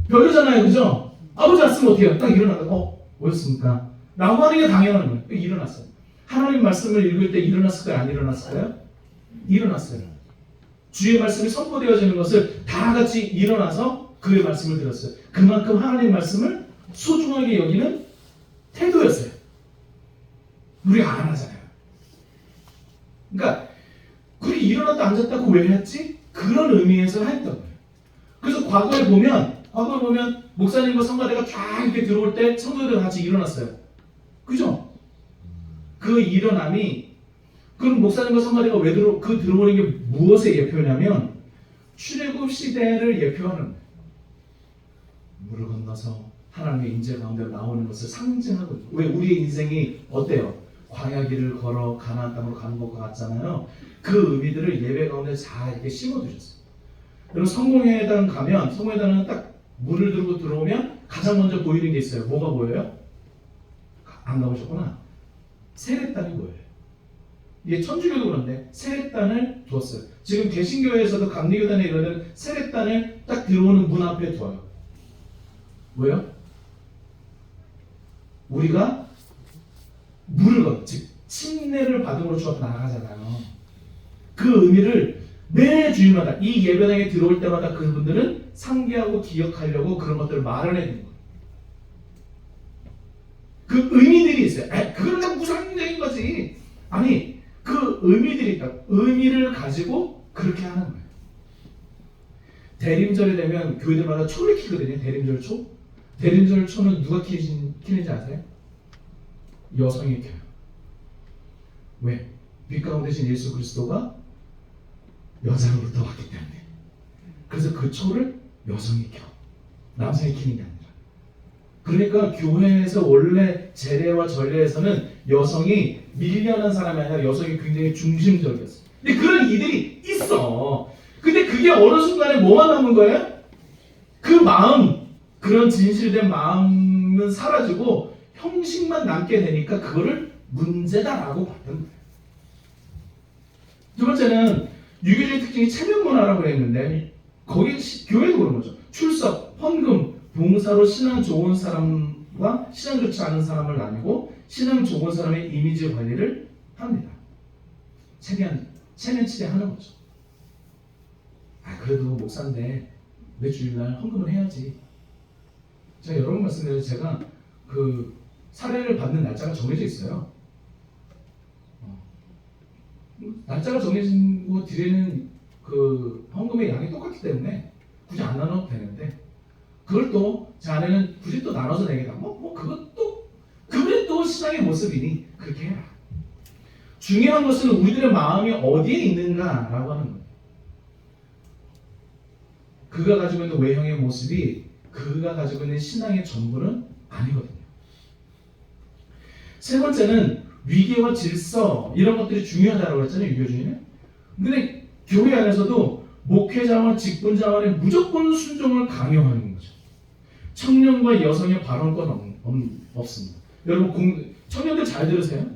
별로잖아요. 그죠? 아버지 왔으면 어떻게 해요? 딱 일어나고 뭐였습니까? 라고 하는 게 당연한 거예요. 일어났어요. 하나님 말씀을 읽을 때 일어났을까요? 안 일어났을까요? 일어났어요. 주의 말씀이 선포되어지는 것을 다 같이 일어나서 그의 말씀을 들었어요. 그만큼 하나님 말씀을 소중하게 여기는 태도였어요. 우리가 안 하잖아요. 그러니까 그렇게 일어났다 앉았다 그거 왜 했지? 그런 의미에서 했던 거예요. 그래서 과거에 보면 목사님과 성가대가 쫙 이렇게 들어올 때 성도들 같이 일어났어요. 그죠? 그 일어남이 그럼 목사님과 성가대가 왜 들어오는 게 무엇에 예표냐면 출애굽 시대를 예표하는 거예요. 물을 건너서 하나님의 임재 가운데 나오는 것을 상징하고 있어요. 왜 우리의 인생이 어때요? 광야길을 걸어 가나안 땅으로 가는 것과 같잖아요. 그 의미들을 예배 가운데 잘 이렇게 심어두셨어요. 여러분 성공회당 가면 성공회당은 딱 물을 들고 들어오면 가장 먼저 보이는 게 있어요. 뭐가 보여요? 안 가보셨구나. 세례단이 보여요. 이게 천주교도 그런데 세례단을 두었어요. 지금 개신교회에서도 감리교단에 이러는 세례단을 딱 들어오는 문 앞에 둬요. 왜요? 우리가 물을 즉 침례를 받음으로 주 앞에 나아가잖아요. 그 의미를 매 주일마다 이 예배당에 들어올 때마다 그분들은 상기하고 기억하려고 그런 것들을 마련해 두는 거예요. 그 의미들이 있어요. 그건 다 무상적인 거지. 아니 그 의미들이 있다. 의미를 가지고 그렇게 하는 거예요. 대림절이 되면 교회들마다 초를 키거든요. 대림절 초. 대림절 초는 누가 키는지 아세요? 여성이 켜요. 왜? 빛 가운데 신 예수 그리스도가 여자로부터 왔기 때문에. 그래서 그 초를 여성이 켜. 남성이 키는 게 아니라. 그러니까 교회에서 원래 제례와 전례에서는 여성이 밀려난 사람이 아니라 여성이 굉장히 중심적이었어요. 근데 그런 이들이 있어. 근데 그게 어느 순간에 뭐만 남은 거예요? 그 마음, 그런 진실된 마음은 사라지고 형식만 남게 되니까 그거를 문제다라고 봤던 거예요. 두 번째는 유교적인 특징이 체면 문화라고 했는데 거기 교회도 그런 거죠. 출석, 헌금, 봉사로 신앙 좋은 사람과 신앙 좋지 않은 사람을 나뉘고 신앙 좋은 사람의 이미지 관리를 합니다. 체면 치레하는 거죠. 그래도 목사인데 매 주일날 헌금을 해야지. 제가 여러 번 말씀드려서 제가 그 사례를 받는 날짜가 정해져 있어요. 날짜가 정해진 드리는 그 헌금의 양이 똑같기 때문에 굳이 안 나눠도 되는데 그걸 또 제 아내는 굳이 또 나눠서 내겠다. 그게 또 신앙의 모습이니 그렇게 해라. 중요한 것은 우리들의 마음이 어디에 있는가라고 하는 거예요. 그가 가지고 있는 외형의 모습이 그가 가지고 있는 신앙의 전부는 아니거든요. 세 번째는 위계와 질서 이런 것들이 중요하다고 했잖아요. 유교주의는. 근데 교회 안에서도 목회자와 직분자간에 무조건 순종을 강요하는 거죠. 청년과 여성의 발언권 없습니다. 여러분 청년들 잘 들으세요.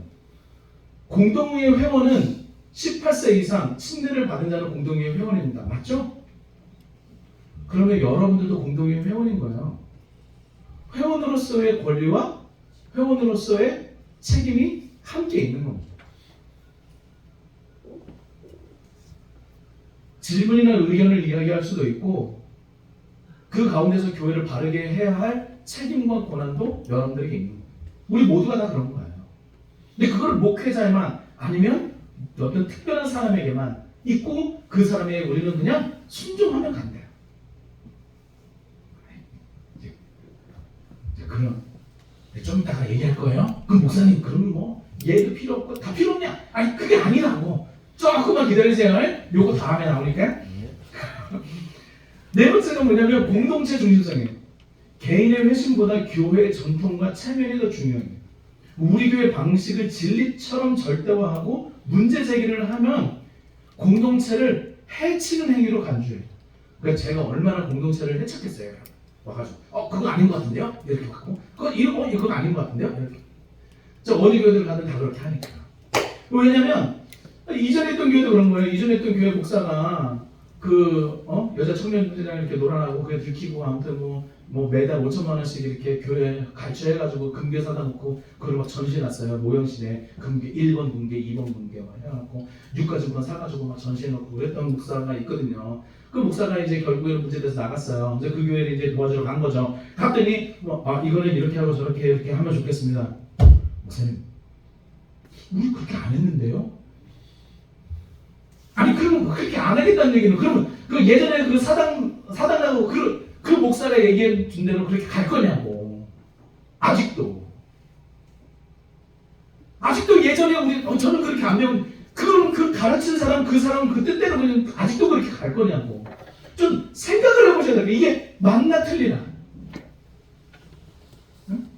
공동의회 회원은 18세 이상 침례를 받은 자는 공동의회 회원입니다. 맞죠? 그러면 여러분들도 공동의회 회원인 거예요. 회원으로서의 권리와 회원으로서의 책임이 함께 있는 겁니다. 질문이나 의견을 이야기할 수도 있고 그 가운데서 교회를 바르게 해야 할 책임과 권한도 여러분들에게 있는 거예요. 우리 모두가 다 그런 거예요. 근데 그걸 목회자에만 아니면 어떤 특별한 사람에게만 있고 그 사람에게 우리는 그냥 순종하면 간대요. 그럼 좀 이따가 얘기할 거예요. 그럼 목사님 그럼 뭐 얘도 필요 없고 다 필요 없냐? 아니 그게 아니라고. 조금만 기다리세요. 요거 다음에 나오니까. 네 번째는 뭐냐면 공동체 중심성이에요. 개인의 회심보다 교회의 전통과 체면이 더 중요해요. 우리 교회 방식을 진리처럼 절대화하고 문제 제기를 하면 공동체를 해치는 행위로 간주해요. 그러니까 제가 얼마나 공동체를 해쳤겠어요. 와가지고 그거 아닌 것 같은데요? 이렇게 하고 그거 아닌 것 같은데요? 이렇게. 저 어디 교회들 가든 다 그렇게 하니까. 왜냐면 이전에 했던 교회도 그런 거예요. 이전에 했던 교회 목사가 여자 청년들이랑 이렇게 놀아나고 그게 들키고 아무튼 뭐 매달 5천만 원씩 이렇게 교회 갈취해가지고 금괴 사다 놓고 그걸 막 전시해놨어요. 모형실에 금괴 1번 금괴 2번 금괴 막 해갖고 유가증권 사가지고 막 전시해놓고 그랬던 목사가 있거든요. 그 목사가 이제 결국에 문제돼서 나갔어요. 이제 그 교회를 이제 도와주러 간 거죠. 갔더니 이거는 이렇게 하고 저렇게 이렇게 하면 좋겠습니다. 목사님, 우리 그렇게 안 했는데요? 아니 그러면 그렇게 안 하겠다는 얘기는 그러면 그 예전에 그 사당하고 그 목사가 얘기해 준 대로 그렇게 갈 거냐고. 아직도 예전에 저는 그렇게 안 배운 그 가르친 사람 그 사람 그 뜻대로 그냥 아직도 그렇게 갈 거냐고. 좀 생각을 해보셔야 돼요. 이게 맞나 틀리나. 응?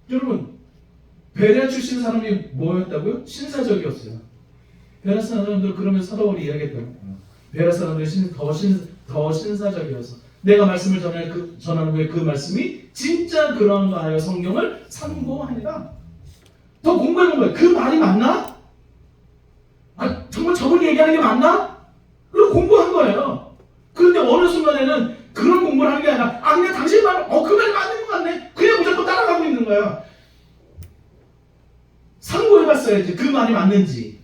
여러분 베레아 출신 사람이 뭐였다고요? 신사적이었어요. 베레아 사람들 그러면 사도 바울이 이야기했대요. 베레아 사람들이 더 신사적이어서 내가 말씀을 전하는 후에 그 말씀이 진짜 그런가 하여 성경을 참고하니라. 더 공부해본 거예요. 그 말이 맞나? 정말 저분이 얘기하는 게 맞나? 그리고 공부한 거예요. 그런데 어느 순간에는 그런 공부를 하는 게 아니라 그냥 당신 말 그 말이 맞는 것 같네. 그냥 무조건 따라가고 있는 거야. 상고해봤어야지 그 말이 맞는지.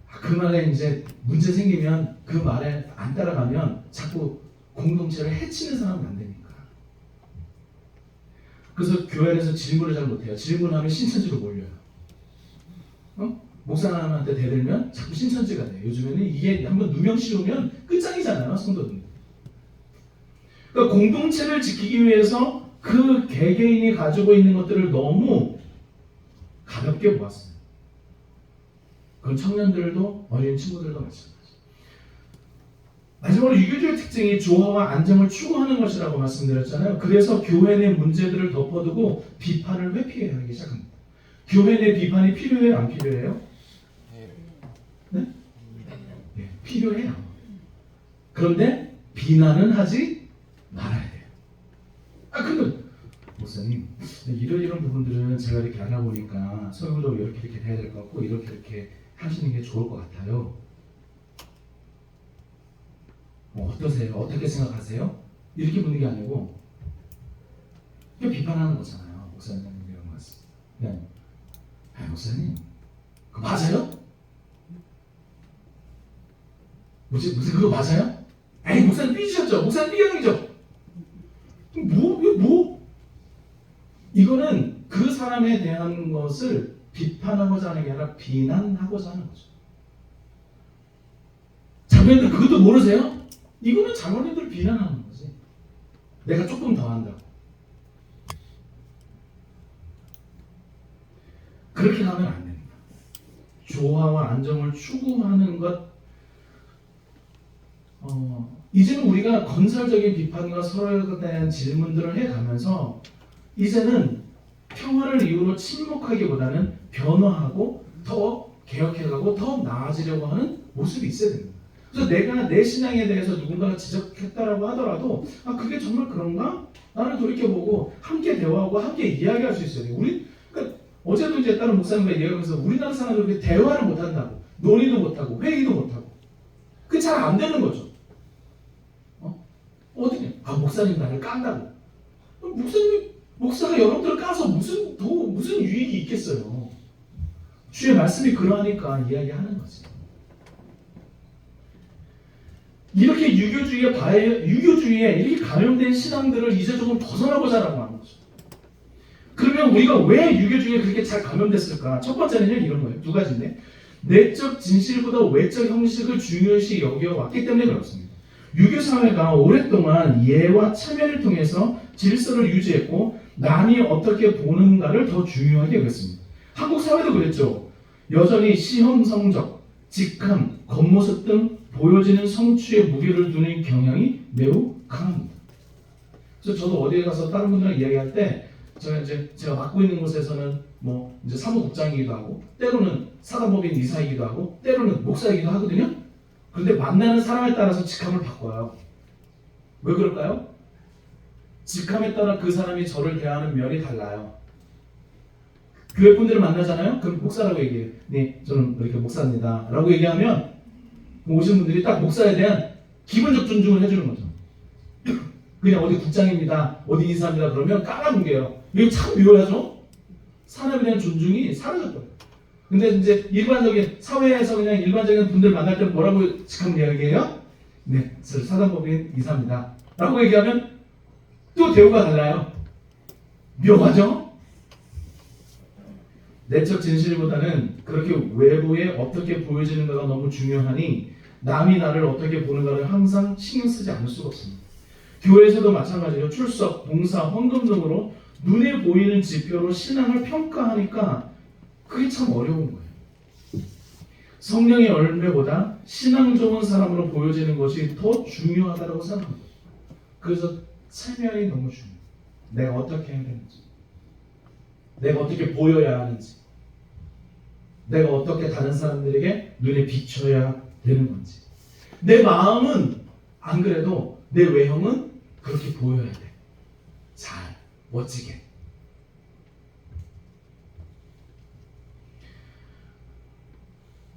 그 말에 이제 문제 생기면 그 말에 안 따라가면 자꾸 공동체를 해치는 사람은 안 되니까. 그래서 교회에서 질문을 잘 못해요. 질문하면 신천지로 몰려요. 목사님한테 대들면 자꾸 신천지가 돼요. 요즘에는 이게 한번 누명 씌우면 끝장이잖아요. 성도들. 그러니까 공동체를 지키기 위해서 그 개개인이 가지고 있는 것들을 너무 가볍게 보았어요. 그건 청년들도 어린 친구들도 마찬가지. 마지막으로 유교주의 특징이 조화와 안정을 추구하는 것이라고 말씀드렸잖아요. 그래서 교회 내 문제들을 덮어두고 비판을 회피해야 하기 시작합니다. 교회 내 비판이 필요해요? 안 필요해요? 네? 네, 필요해요. 그런데 비난은 하지 말아야 돼요. 근데 목사님 이런 부분들은 제가 이렇게 알아보니까 설교도 이렇게 해야 될 것 같고 이렇게 하시는 게 좋을 것 같아요. 어떠세요? 어떻게 생각하세요? 이렇게 묻는 게 아니고 비판하는 거잖아요. 목사님 이런 말씀. 네. 목사님 그거 맞아요? 무슨 그거 맞아요? 목사님 삐지셨죠? 목사님 삐형이죠? 뭐? 이거는 그 사람에 대한 것을 비판하고자 하는 게 아니라 비난하고자 하는 거죠. 자매님들 그것도 모르세요? 이거는 자매님들 비난하는 거지. 내가 조금 더 한다고. 그렇게 가면 안 됩니다. 조화와 안정을 추구하는 것. 이제는 우리가 건설적인 비판과 서로에 대한 질문들을 해가면서 이제는 평화를 이유로 침묵하기보다는 변화하고 더 개혁해가고 더 나아지려고 하는 모습이 있어야 됩니다. 그래서 내가 내 신앙에 대해서 누군가가 지적했다라고 하더라도 그게 정말 그런가? 나를 돌이켜보고 함께 대화하고 함께 이야기할 수 있어야 돼요. 그러니까 어제도 이제 다른 목사님과 이야기하면서 우리나라 사람들이 대화를 못한다고, 논의도 못하고 회의도 못하고 그게 잘 안 되는 거죠. 어떻게? 목사님 나를 깐다고. 목사가 여러분들을 까서 무슨 유익이 있겠어요. 주의 말씀이 그러하니까 이야기하는 거지. 이렇게 유교주의에 이렇게 감염된 신앙들을 이제 조금 벗어나보자라고 하는 거죠. 그러면 우리가 왜 유교주의에 그렇게 잘 감염됐을까? 첫 번째는요, 이런 거예요. 두 가지인데, 내적 진실보다 외적 형식을 중요시 여겨왔기 때문에 그렇습니다. 유교 사회가 오랫동안 예와 체면을 통해서 질서를 유지했고 남이 어떻게 보는가를 더 중요하게 여겼습니다. 한국 사회도 그랬죠. 여전히 시험 성적, 직함, 겉모습 등 보여지는 성취에 무게를 두는 경향이 매우 강합니다. 그래서 저도 어디에 가서 다른 분들이랑 이야기할 때 제가 맡고 있는 곳에서는 뭐 이제 사무국장이기도 하고 때로는 사단법인 이사이기도 하고 때로는 목사이기도 하거든요. 그런데 만나는 사람에 따라서 직함을 바꿔요. 왜 그럴까요? 직함에 따라 그 사람이 저를 대하는 면이 달라요. 교회 분들을 만나잖아요. 그럼 목사라고 얘기해요. 네, 저는 이렇게 목사입니다. 라고 얘기하면 오신 분들이 딱 목사에 대한 기본적 존중을 해주는 거죠. 그냥 어디 국장입니다, 어디 이사입니다 그러면 깔아뭉개요. 이거 참 묘하죠? 사람에 대한 존중이 사라졌거든요. 근데 이제 일반적인 사회에서 그냥 일반적인 분들 만날 때 뭐라고 직함을 이야기해요? 네, 저 사단법인 이사입니다. 라고 얘기하면 또 대우가 달라요. 묘하죠? 내적 진실보다는 그렇게 외부에 어떻게 보여지는가가 너무 중요하니 남이 나를 어떻게 보는가를 항상 신경 쓰지 않을 수가 없습니다. 교회에서도 마찬가지로 출석, 봉사, 헌금 등으로 눈에 보이는 지표로 신앙을 평가하니까 그게 참 어려운 거예요. 성령의 열매보다 신앙 좋은 사람으로 보여지는 것이 더 중요하다고 생각합니다. 그래서 체면이 너무 중요해요. 내가 어떻게 해야 되는지, 내가 어떻게 보여야 하는지, 내가 어떻게 다른 사람들에게 눈에 비춰야 되는 건지. 내 마음은 안 그래도 내 외형은 그렇게 보여야 돼. 잘, 멋지게.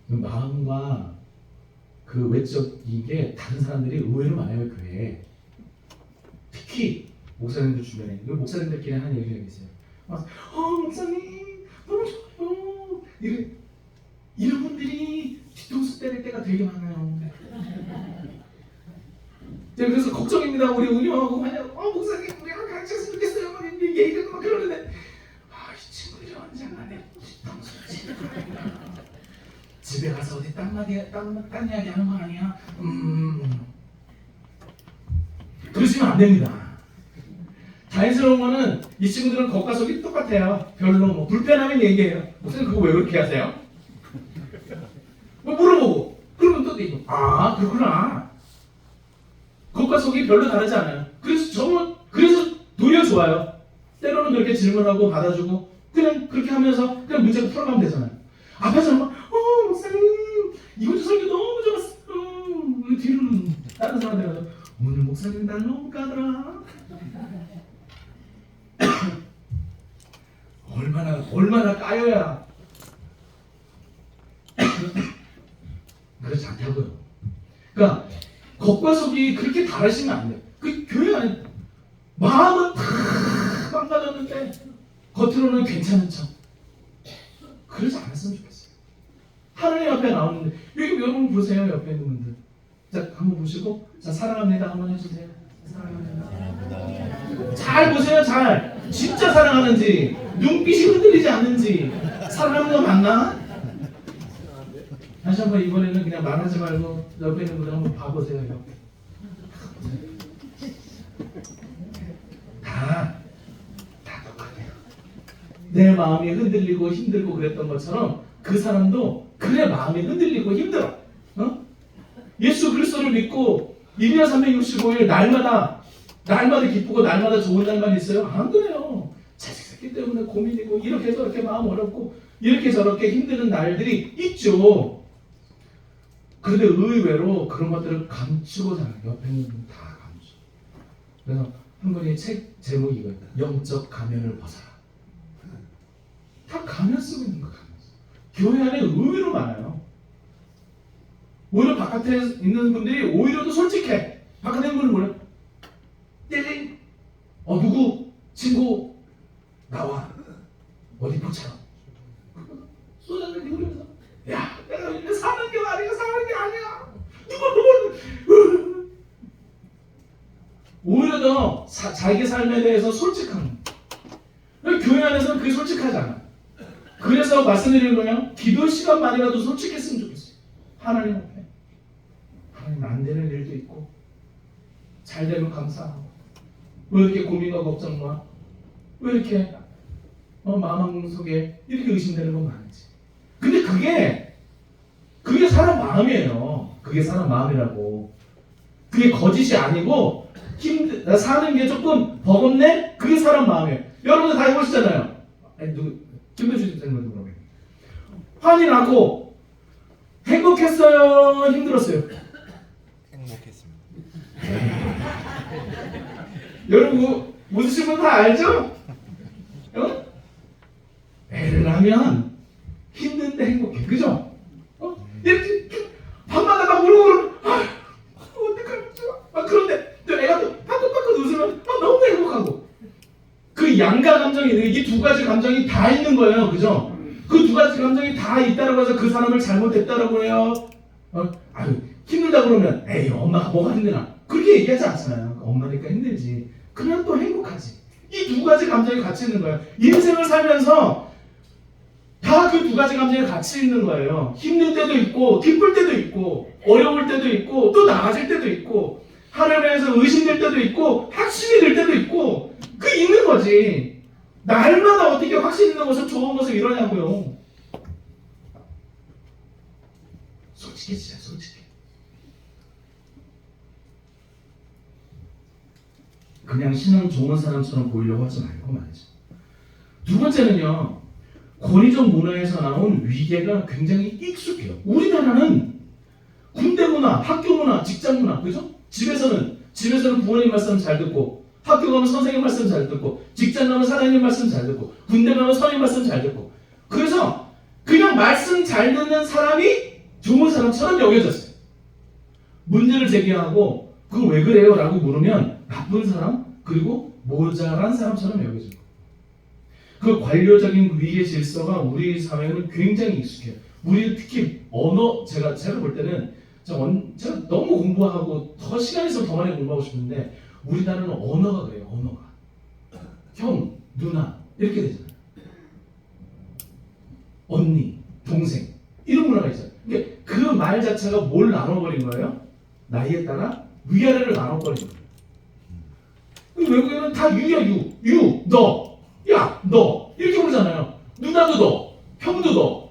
그 마음과 그 외적인 게 다른 사람들이 의외로 많아요, 교회에. 특히 목사님들 주변에. 목사님들끼리 하는 얘기가 있어요. 목사님 너무 좋아요. 이런 분들이 뒤통수 때릴 때가 되게 많아요. 그래서 걱정입니다. 우리 운영하고 목사님 우리랑 같이 했으면 좋겠어요. 막 얘기하고 막 그러는데 이 친구들이 언젠가내 뒤통수를 치는 거야. 집에 가서 어디 딴 이야기 하는 거 아니야? 그러시면 안 됩니다. 자연스러운 거는 이 친구들은 겉과 속이 똑같아요. 별로 뭐 불편하면 얘기해요. 목사님 그거 왜 그렇게 하세요? 뭐 물어보고 그러면 또 얘기해. 그렇구나. 겉과 속이 별로 다르지 않아요. 그래서 도리어 좋아요. 때로는 그렇게 질문하고 받아주고 그냥 그렇게 하면서 그냥 문제가 풀어가면 되잖아요. 앞에서는 목사님 이번 주 설교 너무 좋았어요. 뒤로는 다른 사람들 가서 오늘 목사님 날 너무 까더라. 얼마나 까여야 그렇지 않다고요. 그러니까 겉과 속이 그렇게 다르시면 안 돼요. 그 교회 안에 마음은 다 망가졌는데 겉으로는 괜찮은 척. 그러지 않았으면 좋겠어요. 하나님 앞에 나오는데 여기 여러분 보세요. 옆에 있는 분들. 자, 한번 보시고 자, 사랑합니다 한번 해주세요. 사랑합니다. 잘 보세요. 잘. 진짜 사랑하는지 눈빛이 흔들리지 않는지. 사랑하는 거 맞나? 다시 한번 이번에는 그냥 말하지 말고 옆에 있는 분들 한번 봐보세요. 옆에. 다 똑같아요. 내 마음이 흔들리고 힘들고 그랬던 것처럼 그 사람도 그래 마음이 흔들리고 힘들어. 예수 그리스도를 믿고 1년 365일 날마다 기쁘고 날마다 좋은 날만 있어요? 안 그래요. 자식 새끼 때문에 고민이고 이렇게 저렇게 마음 어렵고 이렇게 저렇게 힘드는 날들이 있죠. 그런데 의외로 그런 것들을 감추고 살아요. 옆에 있는 분 다 감추. 그래서 한 분이 책 제목이 이거예요. 영적 가면을 벗어라. 다 가면 쓰고 있는 거 가면. 교회 안에 의외로 많아요. 오히려 바깥에 있는 분들이 오히려 더 솔직해. 바깥에 있는 분은 뭐래? 띠링. 누구? 친구 나와. 어디 보자. 쏘자는 자기 삶에 대해서 솔직한 거예요. 교회 안에서는 그게 솔직하지 않아. 그래서 말씀드리는 거예요. 기도 시간만이라도 솔직했으면 좋겠어요. 하나님 앞에. 하나님 안 되는 일도 있고 잘 되면 감사하고 왜 이렇게 고민과 걱정과 왜 이렇게 마음 속에 이렇게 의심되는 건 많은지. 근데 그게 사람 마음이에요. 그게 사람 마음이라고. 그게 거짓이 아니고 나 사는 게 조금 버겁네? 그게 사람 마음이에요. 여러분들 다 해보시잖아요. 김대중 선생님도 그러면 환이 나고 행복했어요? 힘들었어요? 행복했습니다. 여러분 웃으신 분 다 알죠? 애를 낳으면 힘든데 행복해. 그죠? 이렇게 밤마다 막 울고 어떡하지? 막 그런데 또 애가 또 빠긋빠긋 웃으면 너무 행복하고. 그 양가 감정이 이 두 가지 감정이 다 있는 거예요. 그죠? 그 두 가지 감정이 다 있다라고 해서 그 사람을 잘못했다라고 해요. 아유 힘들다 그러면 에이 엄마가 뭐가 힘드나 그렇게 얘기하지 않잖아요. 엄마니까 힘들지. 그냥 또 행복하지. 이 두 가지 감정이 같이 있는 거예요. 인생을 살면서 다 그 두 가지 감정이 같이 있는 거예요. 힘들 때도 있고 기쁠 때도 있고 어려울 때도 있고 또 나아질 때도 있고 하나님에 대해서 의심될 때도 있고 확신이 될 때도 있고 그 있는 거지. 날마다 어떻게 확신 있는 것을 좋은 것을 이러냐고요. 솔직해지자 솔직해. 그냥 신앙 좋은 사람처럼 보이려고 하지 말고 말이죠. 두 번째는요. 권위적 문화에서 나온 위계가 굉장히 익숙해요. 우리나라는 군대 문화, 학교 문화, 직장 문화, 그죠? 집에서는 부모님 말씀 잘 듣고, 학교 가면 선생님 말씀 잘 듣고, 직장 가면 사장님 말씀 잘 듣고, 군대 가면 선생님 말씀 잘 듣고. 그래서 그냥 말씀 잘 듣는 사람이 좋은 사람처럼 여겨졌어요. 문제를 제기하고 그거 왜 그래요? 라고 물으면 나쁜 사람 그리고 모자란 사람처럼 여겨져요. 그 관료적인 위계 질서가 우리 사회에는 굉장히 익숙해요. 우리 특히 언어 제가 볼 때는 제가 너무 공부하고 더 시간 있으면 더 많이 공부하고 싶은데 우리나라는 언어가 그래요. 언어가 형, 누나 이렇게 되잖아요. 언니, 동생 이런 문화가 있어요. 그 말 자체가 뭘 나눠버린 거예요? 나이에 따라 위아래를 나눠버린 거예요. 외국에는 다 유야 유, 너, 야, 너 이렇게 부르잖아요. 누나도 너, 형도 너,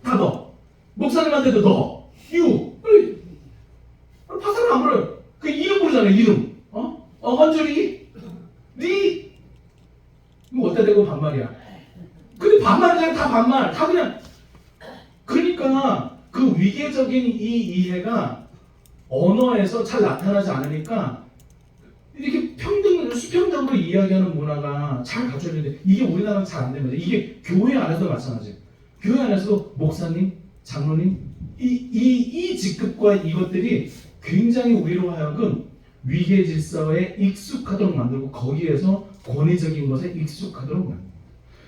다 너. 목사님한테도 너, 유. 파사를 안 불러요. 그 이름 부르잖아요. 이름. 헌줄이, 니. 이거 어디다 대고 반말이야. 근데 반말이잖아요. 다 반말. 다 그냥. 그러니까 그 위계적인 이 이해가 언어에서 잘 나타나지 않으니까 이렇게 수평적으로 이야기하는 문화가 잘 갖춰지는데 이게 우리나라는 잘 안 됩니다. 이게 교회 안에서도 마찬가지예요. 교회 안에서도 목사님, 장로님 이 직급과 이것들이 굉장히 우리로 하여금 위계 질서에 익숙하도록 만들고 거기에서 권위적인 것에 익숙하도록 만듭니다.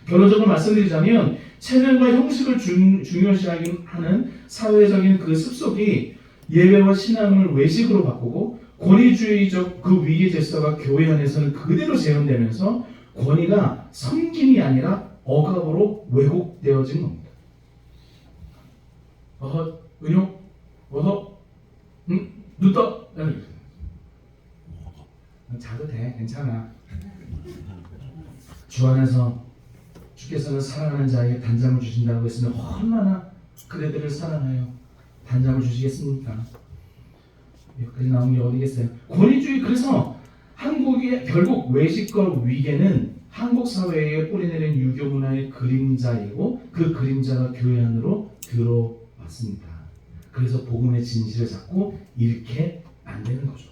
결론적으로 말씀드리자면 체면과 형식을 중요시하는 사회적인 그 습속이 예배와 신앙을 외식으로 바꾸고 권위주의적 그 위계 질서가 교회 안에서는 그대로 재현되면서 권위가 섬김이 아니라 억압으로 왜곡되어진 겁니다. 은용, 눈떠. 자도 돼, 괜찮아. 주 안에서 주께서는 사랑하는 자에게 단장을 주신다고 했으면 얼마나 그대들을 사랑하여 단장을 주시겠습니까? 여기까지 나온 게 어디겠어요? 권위주의. 그래서 한국의 결국 외식과 위계는 한국 사회에 뿌리내린 유교 문화의 그림자이고 그 그림자가 교회 안으로 들어왔습니다. 그래서 복음의 진실을 잡고 잃게 만드는 거죠.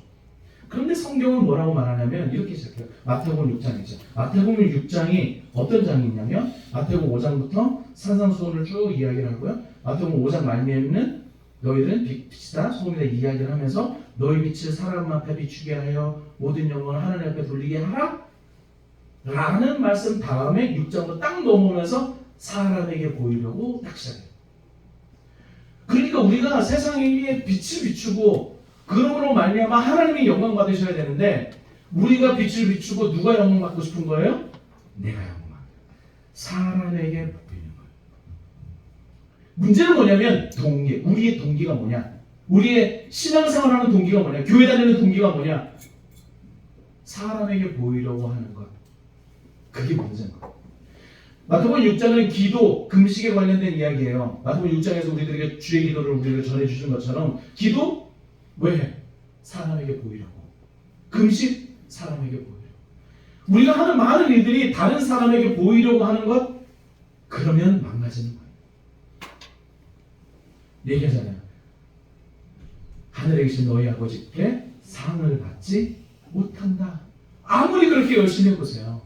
그런데 성경은 뭐라고 말하냐면 이렇게 시작해요. 마태복음 6장이죠. 마태복음 6장이 어떤 장이냐면 마태복음 5장부터 산상수훈을 쭉 이야기를 하고요. 마태복음 5장 말미에는 너희들은 빛이다 소금이다 이야기를 하면서 너희 빛을 사람 앞에 비추게 하여 모든 영광을 하나님 앞에 돌리게 하라 라는 말씀 다음에 6장으로 딱 넘어오면서 사람에게 보이려고 딱 시작해요. 그러니까 우리가 세상에 빛을 비추고 그러므로 말미암아 하나님이 영광 받으셔야 되는데 우리가 빛을 비추고 누가 영광 받고 싶은 거예요? 내가 영광 받는 거예요. 사람에게 보이는 거예요. 문제는 뭐냐면 동기, 우리의 동기가 뭐냐? 우리의 신앙생활하는 동기가 뭐냐? 교회 다니는 동기가 뭐냐? 사람에게 보이려고 하는 것. 그게 문제인 거예요. 마태복음 6장은 기도, 금식에 관련된 이야기예요. 마태복음 6장에서 우리들에게 주의 기도를 우리에게 전해주신 것처럼 기도? 왜 해? 사람에게 보이려고. 금식? 사람에게 보이려고. 우리가 하는 많은 일들이 다른 사람에게 보이려고 하는 것? 그러면 망가지는 거예요. 얘기하잖아요. 하늘에 계신 너희 아버지께 상을 받지 못한다. 아무리 그렇게 열심히 해보세요.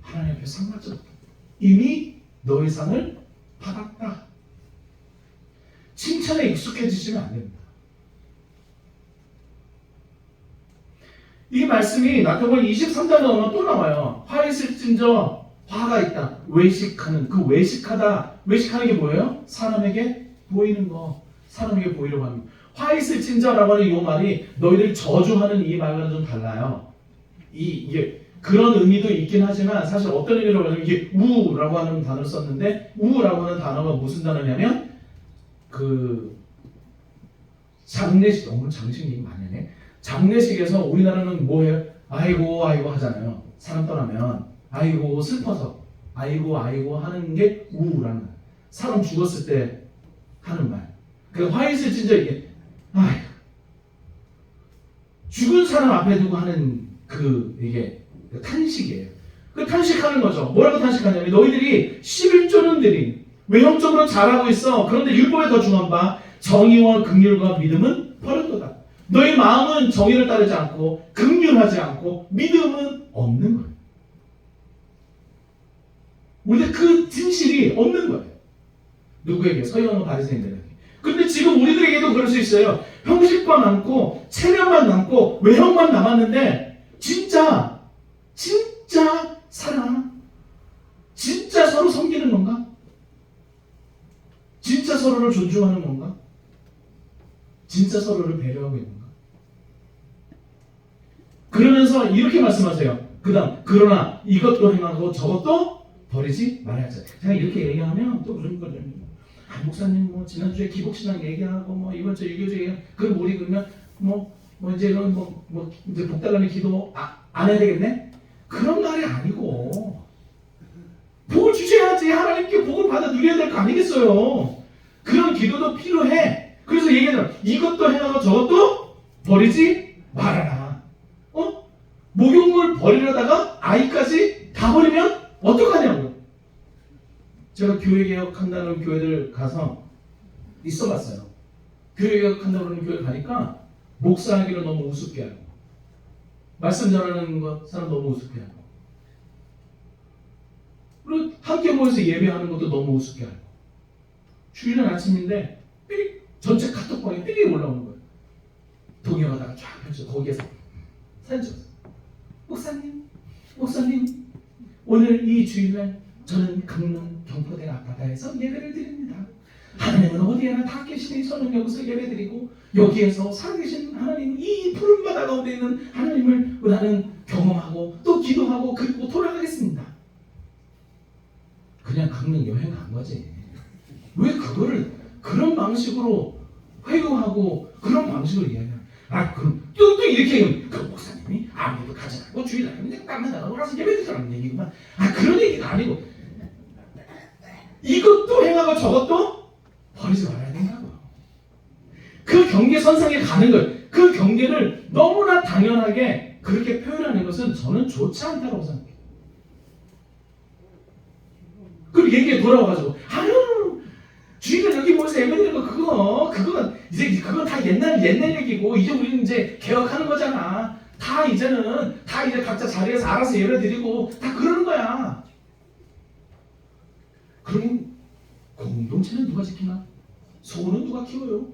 하나님 앞에 상 받지 못한다. 이미 너의 상을 받았다. 칭찬에 익숙해지시면 안 됩니다. 이 말씀이 마태복음 23장에 오면 또 나와요. 화 있을진저 화가 있다. 외식하는, 그 외식하다. 외식하는 게 뭐예요? 사람에게 보이는 거. 사람에게 보이려고 하는 거. 화 있을진저라고 하는 이 말이 너희를 저주하는 이 말과는 좀 달라요. 이게 그런 의미도 있긴 하지만 사실 어떤 의미로 하냐면 이게 우라고 하는 단어를 썼는데 우라고 하는 단어가 무슨 단어냐면 그 장례식, 너무 장식 얘기 많이 하네. 장례식에서 우리나라는 뭐해요? 아이고 아이고 하잖아요. 사람 떠나면 아이고 슬퍼서 아이고 아이고 하는 게 우라는 거예요. 사람 죽었을 때 하는 말. 그 화있을 진짜 이게 아이고 죽은 사람 앞에 두고 하는 그 이게 탄식이에요. 그 탄식하는 거죠. 뭐라고 탄식하냐면 너희들이 11조는 드린 외형적으로 잘하고 있어. 그런데 율법에 더 중한 바 정의와 긍휼과 믿음은 버렸도다. 너희 마음은 정의를 따르지 않고 긍휼하지 않고 믿음은 없는 거예요. 우리가 그 진실이 없는 거예요. 누구에게? 서기관과 바리새인들에게. 근데 지금 우리들에게도 그럴 수 있어요. 형식만 남고 체면만 남고 외형만 남았는데 진짜 사랑하나? 진짜 서로 섬기는 건가? 진짜 서로를 존중하는 건가? 진짜 서로를 배려하고 있는가? 그러면서 이렇게 말씀하세요. 그 다음 그러나 이것도 행하고 저것도 버리지 말아야지. 제가 이렇게 얘기하면 또 그런 거죠. 목사님 뭐 지난주에 기복신앙 얘기하고 뭐 이번 주에 유교제 얘기하고 그럼 우리 그러면 뭐 이제 이제 복달라는 기도 안 해야 되겠네? 그런 말이 아니고 복을 주셔야지. 하나님께 복을 받아 누려야 될 거 아니겠어요? 그런 기도도 필요해. 그래서 얘기하잖아. 이것도 행하고 저것도 버리지 말아라. 목욕물 버리려다가 아이까지 다 버리면 어떡하냐고. 제가 교회개혁한다는 교회들 가서 있어봤어요. 교회개혁한다는 교회 가니까 목사하기를 너무 우습게 하고 말씀 전하는 것 사람 너무 우습게 하고 그리고 함께 모여서 예배하는 것도 너무 우습게 하고 주일은 아침인데 삐릭 전체 카톡방에 삐릭 올라오는 거예요. 동영하다가 쫙 펼쳐 거기에서 사진 찍었어요. 목사님 오늘 이 주일날 저는 강릉 경포대 앞바다에서 예배를 드립니다. 하나님은 어디에나 다 계시니 저는 여기서 예배드리고 여기에서 살아계신 하나님 이 푸른 바다 가운데 있는 하나님을 나는 경험하고 또 기도하고 그리고 돌아가겠습니다. 그냥 강릉 여행 간 거지. 왜 그거를 그런 방식으로 회유하고 그런 방식으로 이야기하냐. 그럼 또 이렇게 얘기하면 그 목사님이 아무래도 가지 말고 주일날 그냥 땀만 나가고 가서 예배드리라는 얘기구만. 그런 얘기가 아니고 이것도 행하고 저것도 버리지 말아야 된다고. 그 경계선상에 가는 것, 그 경계를 너무나 당연하게 그렇게 표현하는 것은 저는 좋지 않다고 생각해요. 그리고 얘기에 돌아와가지고 주일에 여기 모여서 예배드리는 거 그건 이제 그건 다 옛날 얘기고 이제 우리는 이제 개혁하는 거잖아. 다 이제 각자 자리에서 알아서 예배드리고 다 그러는 거야. 그럼 공동체는 누가 지키나? 소는 누가 키워요?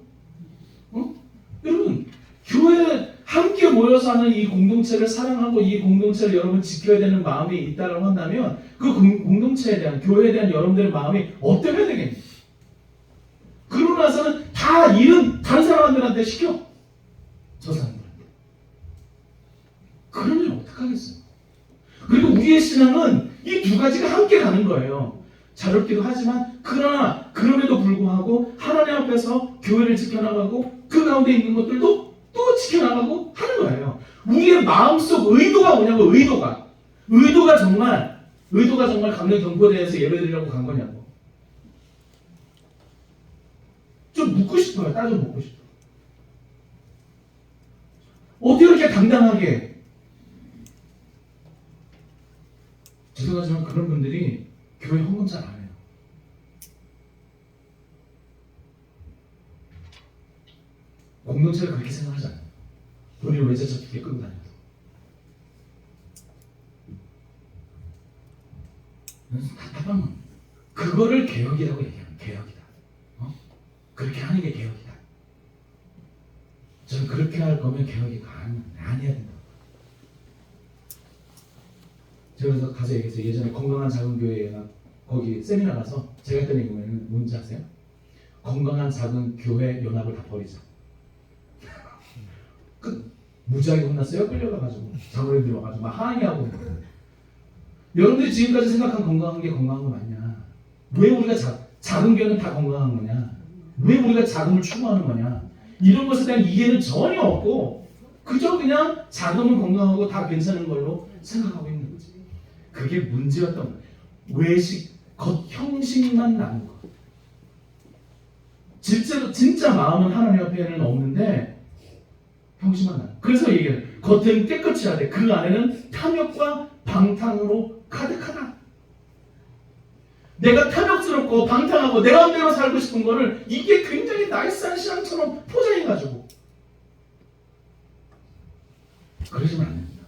여러분 교회 함께 모여서 하는 이 공동체를 사랑하고 이 공동체를 여러분 지켜야 되는 마음이 있다고 한다면 그 공동체에 대한 교회에 대한 여러분들의 마음이 어때야 되겠니? 그러고 나서는 다 일은 다른 사람들한테 시켜. 저 사람들한테. 그러면 신앙은 이 두 가지가 함께 가는 거예요. 자유롭기도 하지만 그러나 그럼에도 불구하고 하나님 앞에서 교회를 지켜나가고 그 가운데 있는 것들도 또 지켜나가고 하는 거예요. 우리의 마음속 의도가 뭐냐고. 의도가 정말 강릉 경포대에서 예배드리려고 간 거냐고. 좀 묻고 싶어요. 따져 묻고 싶어요. 어떻게 그렇게 당당하게. 죄송하지만 그런 분들이 교회 헌금 잘 안 해요. 공동체를 그렇게 생각하지 않아요. 본인 외제차 2개 끌고 다녀서. 답답한 건 그거를 개혁이라고 얘기하는 개혁이다. 그렇게 하는 게 개혁이다. 저는 그렇게 할 거면 개혁이 안 해야 된다. 제가 그래서 가서 얘기했어요. 예전에 건강한 작은 교회에 거기 세미나 가서 제가 했던 얘기 보면 뭔지 아세요? 건강한 작은 교회 연합을 다 버리자. 무지하게 혼났어요. 끌려가가지고 장로님들 와가지고 막 항의하고. 여러분들이 지금까지 생각한 건강한 게 건강한 거 맞냐? 왜 우리가 작은 교회는 다 건강한 거냐? 왜 우리가 자금을 추구하는 거냐? 이런 것에 대한 이해는 전혀 없고 그저 그냥 자금은 건강하고 다 괜찮은 걸로 생각하고 있는 거지. 그게 문제였던 거예요. 외식, 겉형식만 나는 거. 진짜 마음은 하나님 앞에는 없는데 형식만 나는. 그래서 얘기해요. 겉은 깨끗이 하되 그 안에는 탐욕과 방탕으로 가득하다. 내가 탐욕스럽고 방탕하고 내 마음대로 살고 싶은 거를 이게 굉장히 나이스한 신앙처럼 포장해가지고 그러시면 안 됩니다.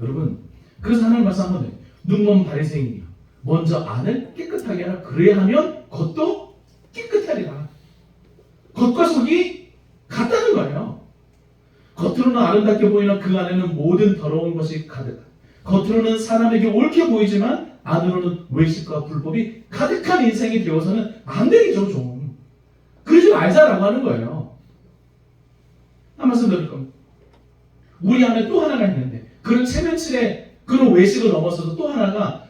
여러분, 그래서 하나님 말씀 한번 해요. 눈먼 바리새인이야. 먼저 안을 깨끗하게 하라. 그래야 하면 겉도 깨끗하리라. 겉과 속이 같다는 거예요. 겉으로는 아름답게 보이나 그 안에는 모든 더러운 것이 가득하다. 겉으로는 사람에게 옳게 보이지만 안으로는 외식과 불법이 가득한 인생이 되어서는 안 되겠죠. 좀 그러지 말자라고 하는 거예요. 한 말씀 드릴 겁니다. 우리 안에 또 하나가 있는데 그런 체면칠의 그런 외식을 넘어서서 또 하나가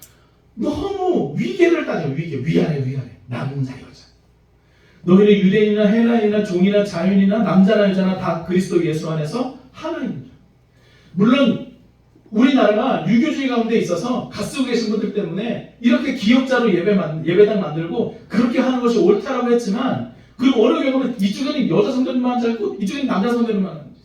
너무 위계를 따져. 위아래 남자 여자. 너희는 유대인이나 헬라인이나 종이나 자유인이나 남자나 여자나 다 그리스도 예수 안에서 하나입니다. 물론 우리나라가 유교주의 가운데 있어서 갓쓰고 계신 분들 때문에 이렇게 기역자로 예배당 만들고 그렇게 하는 것이 옳다라고 했지만 그리고 어느 경우는 이쪽에는 여자 성도님만 앉아있고 이쪽에는 남자 성도님만 앉아있어요.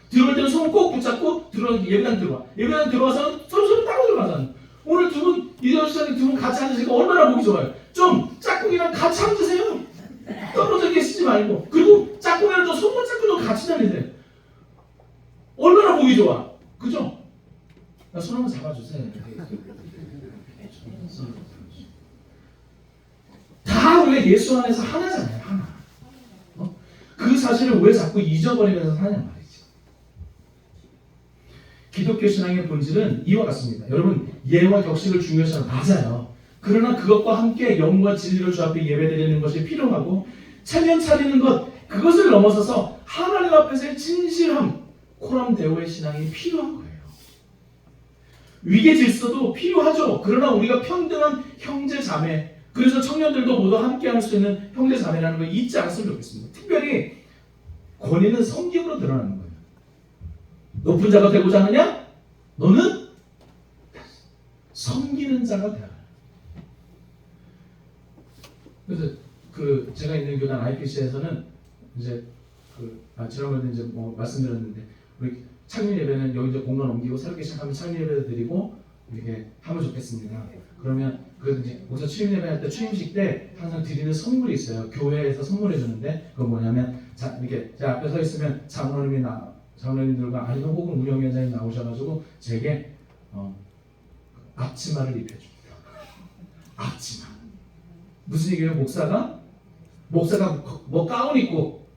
들어올 때는 손 꼭 붙잡고 예배당 들어와. 예배당 들어와서는 서로 따로 들어가잖아요. 오늘 두 분, 이재원 시장님 두 분 같이 앉으시니까 얼마나 보기 좋아요. 좀 짝꿍이랑 같이 앉으세요. 떨어져 계시지 말고. 그리고 짝꿍이랑 좀 손만 잡고 좀 같이 다니세요. 얼마나 보기 좋아. 그죠? 손 한번 잡아주세요. 다 우리가 예수 안에서 하나잖아요. 하나. 그 사실을 왜 자꾸 잊어버리면서 사냐 말이죠. 기독교 신앙의 본질은 이와 같습니다. 여러분, 예와 격식을 중요시하는 맞아요. 그러나 그것과 함께 영과 진리로 주 앞에 예배드리는 것이 필요하고 체면 차리는 것, 그것을 넘어서서 하나님 앞에서의 진실함, 코람데오의 신앙이 필요한 거예요. 위계 질서도 필요하죠. 그러나 우리가 평등한 형제 자매, 그래서 청년들도 모두 함께할 수 있는 형제 자매라는 걸 잊지 않았으면 좋겠습니다. 특별히 권위는 성경으로 드러나는 거예요. 높은 자가 되고자 하느냐? 너는 섬기는 자가 되라. 그래서 제가 있는 교단 IPC에서는 이제 지난번에 이제 말씀드렸는데 우리 창립 예배는 여기 이제 공간 옮기고 새롭게 시작하면 창립 예배를 드리고 이렇게 하면 좋겠습니다. 그러면 그래도 이제 목사 취임 예배할 때 취임식 때 항상 드리는 선물이 있어요. 교회에서 선물해 주는데 그건 뭐냐면 이렇게 제 앞에 서 있으면 장로님들과 아니면 혹은 운영위원장님 나오셔가지고 제게 앞치마를 입혀줍니다. 앞치마. 무슨 얘기예요? 목사가 뭐 가운 입고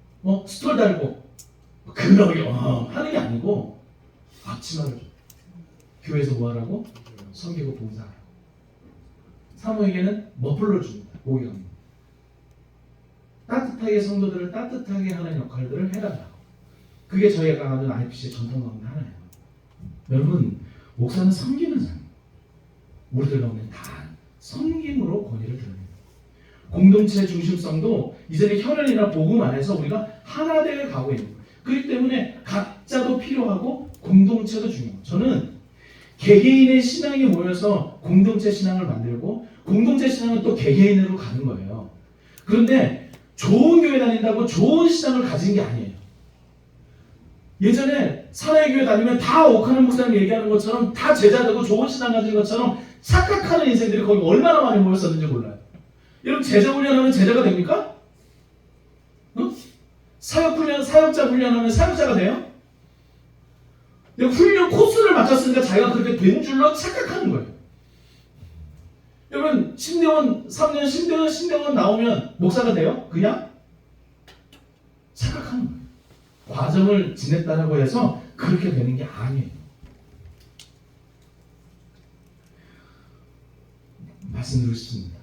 스톨 달고 그러게 하는 게 아니고 앞치마를 줘. 교회에서 뭐 하라고? 섬기고 봉사하라고. 사모에게는 머플러를 줍니다. 목이 갑니다. 따뜻하게 성도들을 따뜻하게 하는 역할들을 해달라고. 그게 저희가 하는 IPC의 전통 가운데 하나예요. 여러분, 목사는 섬기는 자입니다. 우리들 가운데 다 섬김으로 권위를 드립니다. 공동체 중심성도 이전에 혈연이나 복음 안에서 우리가 하나 되어 가고 있는 거예요. 그렇기 때문에 각자도 필요하고 공동체도 중요해요. 저는 개개인의 신앙이 모여서 공동체 신앙을 만들고 공동체 신앙은 또 개개인으로 가는 거예요. 그런데 좋은 교회 다닌다고 좋은 신앙을 가진 게 아니에요. 예전에 사내교회 다니면 다 옥하는 목사님 얘기하는 것처럼 다 제자 되고 좋은 신앙 가진 것처럼 착각하는 인생들이 거기 얼마나 많이 모였었는지 몰라요. 여러분 제자 훈련하면 제자가 됩니까? 사역자 훈련하면 사역자가 돼요? 내가 훈련 코스를 맞췄으니까 자기가 그렇게 된 줄로 착각하는 거예요. 여러분 신대원 3년 신대원 나오면 목사가 돼요? 그냥? 착각하는 거예요. 과정을 지냈다라고 해서 그렇게 되는 게 아니에요. 말씀드리고 싶습니다.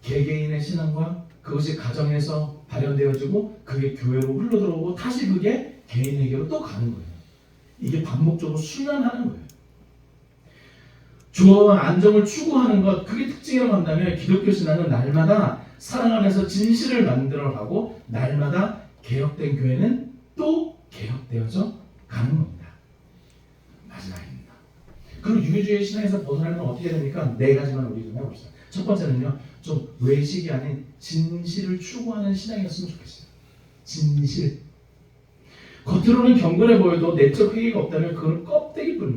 개개인의 신앙과 그것이 가정에서 발현되어지고 그게 교회로 흘러들어오고 다시 그게 개인에게로 또 가는 거예요. 이게 반복적으로 순환하는 거예요. 조화와 안정을 추구하는 것, 그게 특징이라고 한다면 기독교 신앙은 날마다 사랑 안에서 진실을 만들어가고 날마다 개혁된 교회는 또 개혁되어져 가는 겁니다. 마지막입니다. 그럼 유교주의 신앙에서 벗어나려면 어떻게 됩니까? 네 가지만 우리 좀 해봅시다. 첫 번째는요, 좀 외식이 아닌 진실을 추구하는 신앙이었으면 좋겠어요. 진실. 겉으로는 경건해 보여도 내적 회개가 없다면 그건 껍데기뿐입니다.